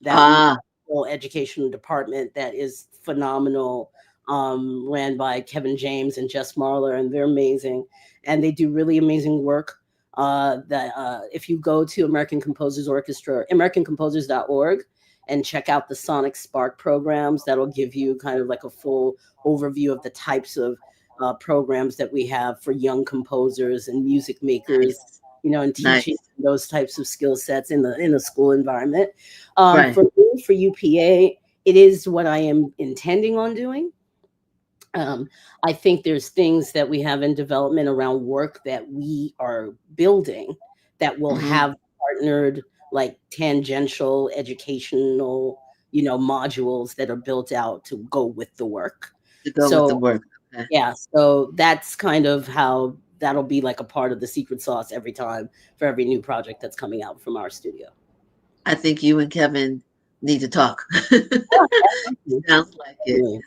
that we Ah, whole educational department that is phenomenal, ran by Kevin James and Jess Marler, and they're amazing, and they do really amazing work. That If you go to American Composers Orchestra, AmericanComposers.org, and check out the Sonic Spark programs, that'll give you kind of like a full overview of the types of programs that we have for young composers and music makers, nice, you know, and teaching nice. those types of skill sets in the school environment. Right. For me, for UPA, it is what I am intending on doing. Um, I think there's things that we have in development around work that we are building that will Hmm. have partnered like tangential educational, you know, modules that are built out to go with the work. To go with the So work. Okay. yeah, so that's kind of how that'll be like a part of the secret sauce every time for every new project that's coming out from our studio. I think you and Kevin need to talk. Yeah, definitely. Sounds like it. Definitely.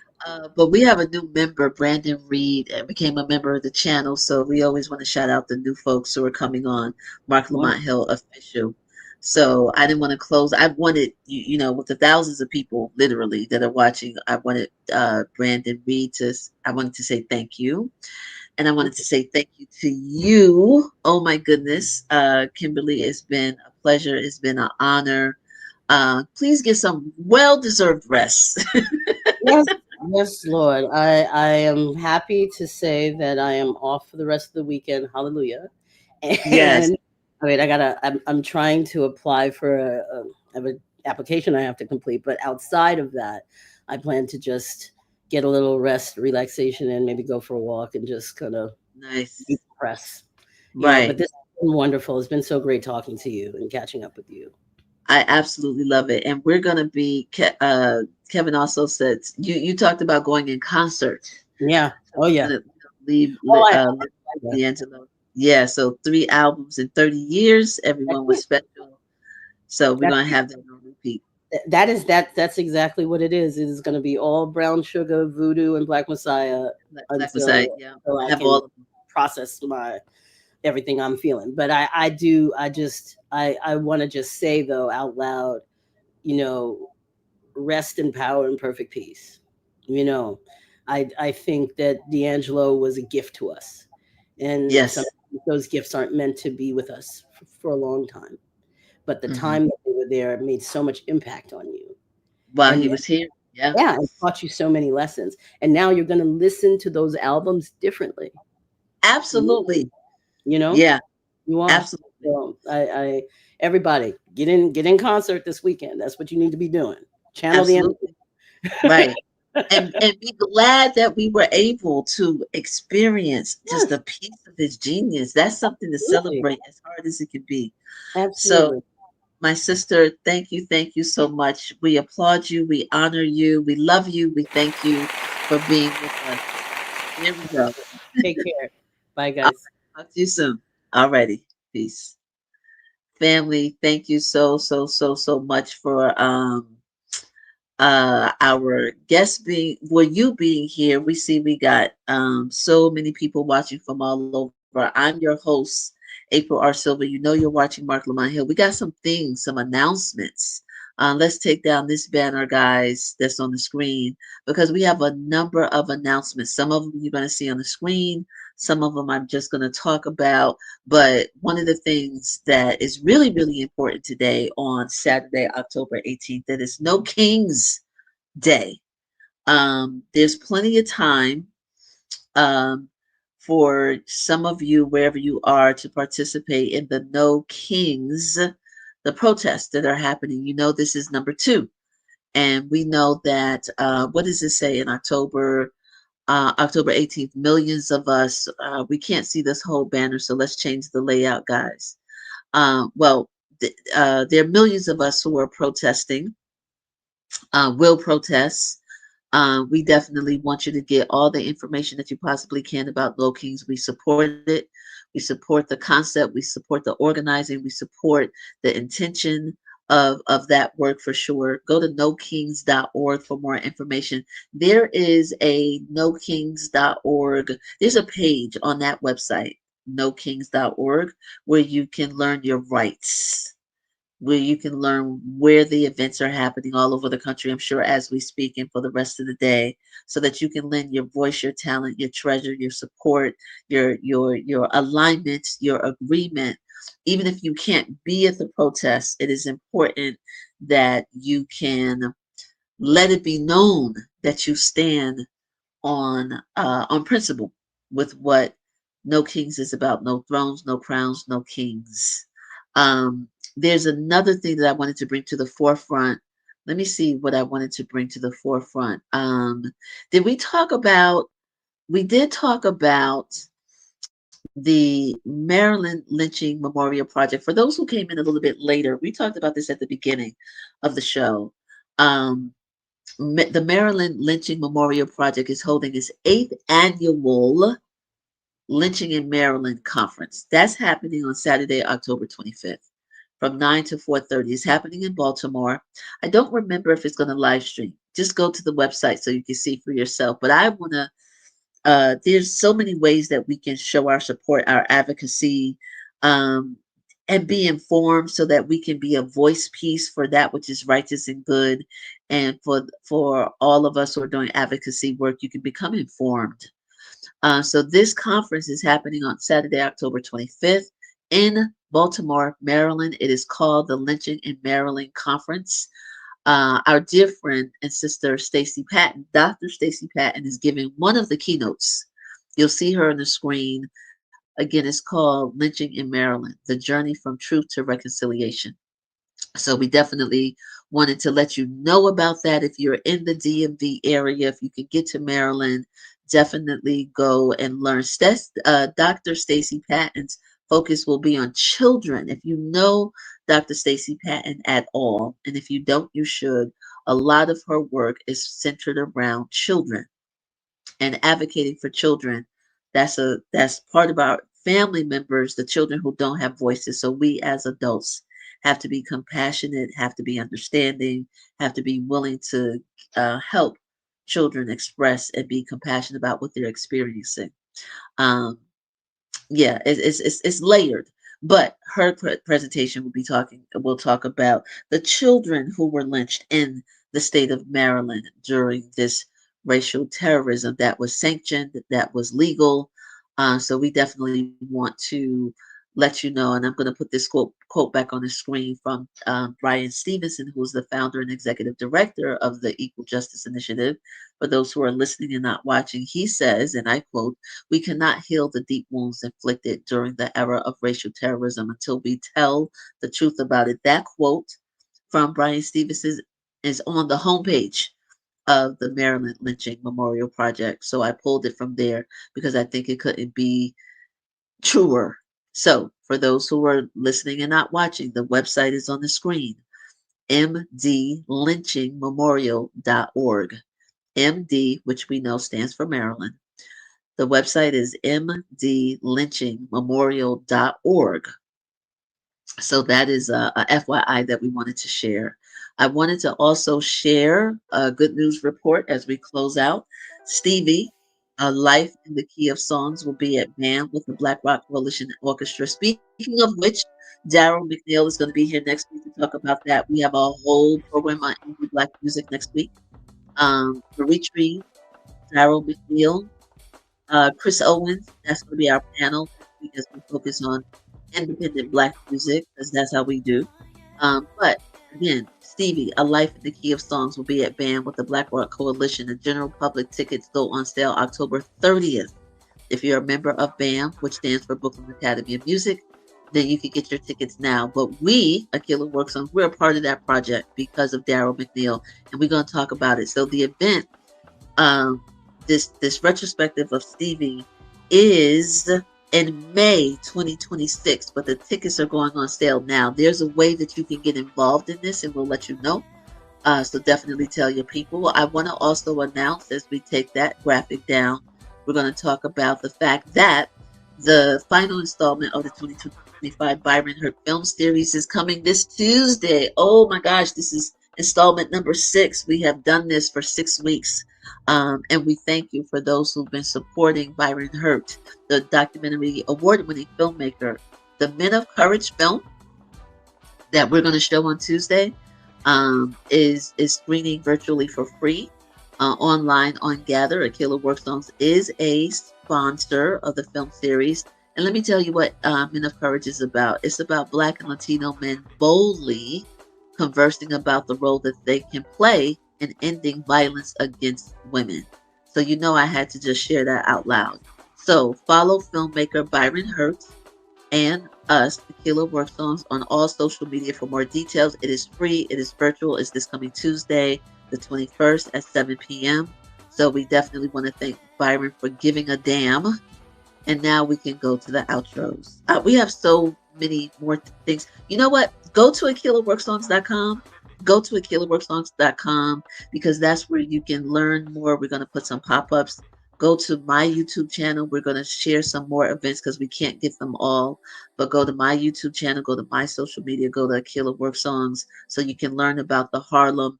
But we have a new member, Brandon Reed, and became a member of the channel. So we always want to shout out the new folks who are coming on, Marc Lamont Wonderful. Hill official. So I didn't want to close. I wanted, you know, with the thousands of people literally that are watching, I wanted Brandon Reed to, I wanted to say thank you. And I wanted to say thank you to you. Oh my goodness. Kimberly, it's been a pleasure. It's been an honor. Please get some well deserved rest. Yes, yes, Lord. I am happy to say that I am off for the rest of the weekend. Hallelujah. Yes. And I mean, I'm trying to apply for I have an application I have to complete, but outside of that, I plan to just get a little rest, relaxation, and maybe go for a walk and just kind of Nice. decompress. You know, but Right. this has been wonderful. It's been so great talking to you and catching up with you. I absolutely love it. And we're going to be, Kevin also said, you talked about going in concert. Yeah. So Oh we're yeah. going to leave, Oh, leave I D'Angelo. Yeah. So 3 albums in 30 years. Everyone was that's special. So we're it. going to have that on repeat. That's exactly what it is. It is going to be all Brown Sugar, Voodoo, and Black Messiah Black Messiah. until Yeah. until I Have can all of them. process my everything I'm feeling. But I do I want to just say though out loud, you know, rest in power and perfect peace. You know, I think that D'Angelo was a gift to us, and Yes. sometimes those gifts aren't meant to be with us for a long time. But the Hmm. time that they were there made so much impact on you, While he and was here. Yeah. yeah, and taught you so many lessons. And now you're going to listen to those albums differently. You Absolutely. you know, Yeah. you are. Absolutely. So I everybody get in concert this weekend. That's what you need to be doing. Channel the Absolutely. Right. energy. And be glad that we were able to experience just Yes, a piece of his genius. That's something to absolutely, celebrate as hard as it can be. So, absolutely. my sister, thank you so much. We applaud you, we honor you, we love you, we thank you for being with us. There we go. Take care. Bye, I'll guys. talk to you soon. Alrighty. Peace. Family, thank you so much for our guest being, well, you being here. We see we got so many people watching from all over. I'm your host, April R. Silver. You know you're watching Mark Lamont Hill. We got some things, some announcements. Let's take down this banner, guys, that's on the screen, because we have a number of announcements. Some of them you're going to see on the screen. Some of them I'm just going to talk about. But one of the things that is really, really important today on Saturday, October 18th, that is No Kings Day. There's plenty of time um, for some of you, wherever you are, to participate in the No Kings, the protests that are happening. You know, this is number two. And we know that, what does it say in October? October 18th, millions of us, we can't see this whole banner, so let's change the layout, guys. Well, there are millions of us who are protesting, will protest. We definitely want you to get all the information that you possibly can about Low Kings. We support it. We support the concept. We support the organizing. We support the intention of that work for sure. Go to nokings.org for more information. There is a nokings.org. There's a page on that website, nokings.org, where you can learn your rights, where you can learn where the events are happening all over the country, I'm sure, as we speak and for the rest of the day, so that you can lend your voice, your talent, your treasure, your support, your alignment, your agreement. Even if you can't be at the protest, it is important that you can let it be known that you stand on principle with what No Kings is about. No thrones, no crowns, no kings. There's another thing that I wanted to bring to the forefront. Let me see what I wanted to bring to the forefront. Did we talk about? We did talk about the Maryland Lynching Memorial Project. For those who came in a little bit later, we talked about this at the beginning of the show. Um, the Maryland Lynching Memorial Project is holding its 8th annual Lynching in Maryland conference. That's happening on Saturday, October 25th from 9 to 4:30. It's happening in Baltimore. I don't remember if it's going to live stream. Just go to the website so you can see for yourself. But I want to, there's so many ways that we can show our support, our advocacy, um, and be informed so that we can be a voice piece for that which is righteous and good. And for all of us who are doing advocacy work, you can become informed. So this conference is happening on Saturday, October 25th in Baltimore, Maryland. It is called the Lynching in Maryland Conference. Our dear friend and sister Stacy Patton, Dr. Stacy Patton, is giving one of the keynotes. You'll see her on the screen. Again, it's called Lynching in Maryland, The Journey from Truth to Reconciliation. So we definitely wanted to let you know about that. If you're in the DMV area, if you can get to Maryland, definitely go and learn. Dr. Stacy Patton's focus will be on children. If you know Dr. Stacy Patton at all, and if you don't, you should. A lot of her work is centered around children and advocating for children. That's part of our family members, the children who don't have voices. So we as adults have to be compassionate, have to be understanding, have to be willing to help children express and be compassionate about what they're experiencing. Um, yeah, it's layered. But her presentation will talk about the children who were lynched in the state of Maryland during this racial terrorism that was sanctioned, that was legal. So we definitely want to let you know, and I'm going to put this quote back on the screen from Brian Stevenson, who is the founder and executive director of the Equal Justice Initiative. For those who are listening and not watching, he says, and I quote, "We cannot heal the deep wounds inflicted during the era of racial terrorism until we tell the truth about it." That quote from Brian Stevenson is on the homepage of the Maryland Lynching Memorial Project. So I pulled it from there because I think it couldn't be truer. So for those who are listening and not watching, the website is on the screen, mdlynchingmemorial.org. MD, which we know stands for Maryland. The website is mdlynchingmemorial.org. So that is a FYI that we wanted to share. I wanted to also share a good news report as we close out. Stevie, A Life in the Key of Songs, will be at BAM with the Black Rock Coalition Orchestra. Speaking of which, Daryl McNeil is going to be here next week to talk about that. We have a whole program on indie Black music next week. Marie Daryl McNeil, Chris Owens, that's going to be our panel because we focus on independent Black music because that's how we do. But again, Stevie, A Life in the Key of Songs will be at BAM with the Black Rock Coalition. The general public tickets go on sale October 30th. If you're a member of BAM, which stands for Brooklyn Academy of Music, then you can get your tickets now. But we, Aquila Works On, we're a part of that project because of Daryl McNeil, and we're going to talk about it. So the event, this retrospective of Stevie is in May 2026, but the tickets are going on sale now. There's a way that you can get involved in this, and we'll let you know. So definitely tell your people. I want to also announce, as we take that graphic down, we're going to talk about the fact that the final installment of the 2025 Byron Hurt Film Series is coming this Tuesday. Oh my gosh, this is installment number 6. We have done this for 6 weeks. And we thank you for those who've been supporting Byron Hurt, the documentary award-winning filmmaker. The Men of Courage film that we're going to show on Tuesday is screening virtually for free online on Gather. Aquila Worksongs is a sponsor of the film series. And let me tell you what Men of Courage is about. It's about Black and Latino men boldly conversing about the role that they can play in ending violence against women. So you know I had to just share that out loud. So follow filmmaker Byron Hurt and us, Tequila Work Songs, on all social media for more details. It is free. It is virtual. It's this coming Tuesday, the 21st at 7 p.m. So we definitely want to thank Byron for giving a damn. And now we can go to the outros. We have so many more things. You know what? Go to AquilaWorksongs.com. Go to AquilaWorksongs.com because that's where you can learn more. We're going to put some pop-ups. Go to my YouTube channel. We're going to share some more events because we can't get them all. But go to my YouTube channel. Go to my social media. Go to Aquila Worksongs so you can learn about the Harlem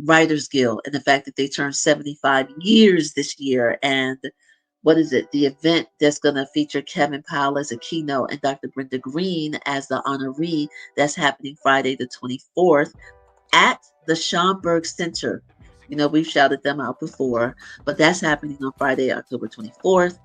Writers Guild and the fact that they turned 75 years this year. And what is it? The event that's going to feature Kevin Powell as a keynote and Dr. Brenda Green as the honoree. That's happening Friday the 24th at the Schomburg Center. You know, we've shouted them out before, but that's happening on Friday, October 24th.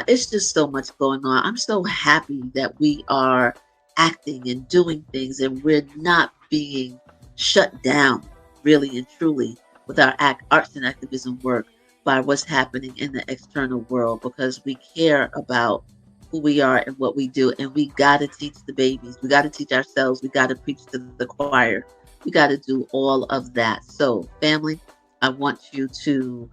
It's just so much going on. I'm so happy that we are acting and doing things and we're not being shut down, really and truly, with our arts and activism work by what's happening in the external world because we care about who we are and what we do. And we got to teach the babies. We got to teach ourselves. We got to preach to the choir. We got to do all of that. So, family, I want you to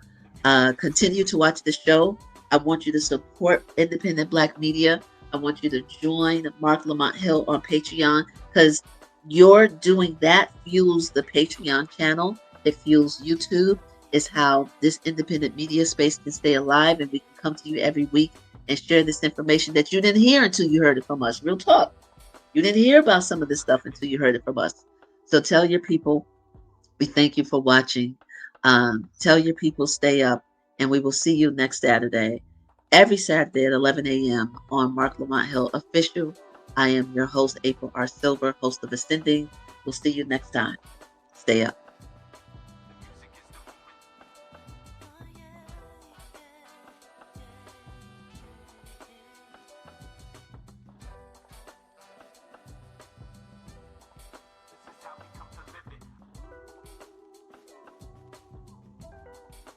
continue to watch the show. I want you to support independent Black media. I want you to join Marc Lamont Hill on Patreon because you're doing that fuels the Patreon channel. It fuels YouTube. Is how this independent media space can stay alive and we can come to you every week and share this information that you didn't hear until you heard it from us. Real talk. You didn't hear about some of this stuff until you heard it from us. So tell your people, we thank you for watching. Tell your people, stay up, and we will see you next Saturday, every Saturday at 11 a.m. on Marc Lamont Hill Official. I am your host, April R. Silver, host of Ascending. We'll see you next time. Stay up.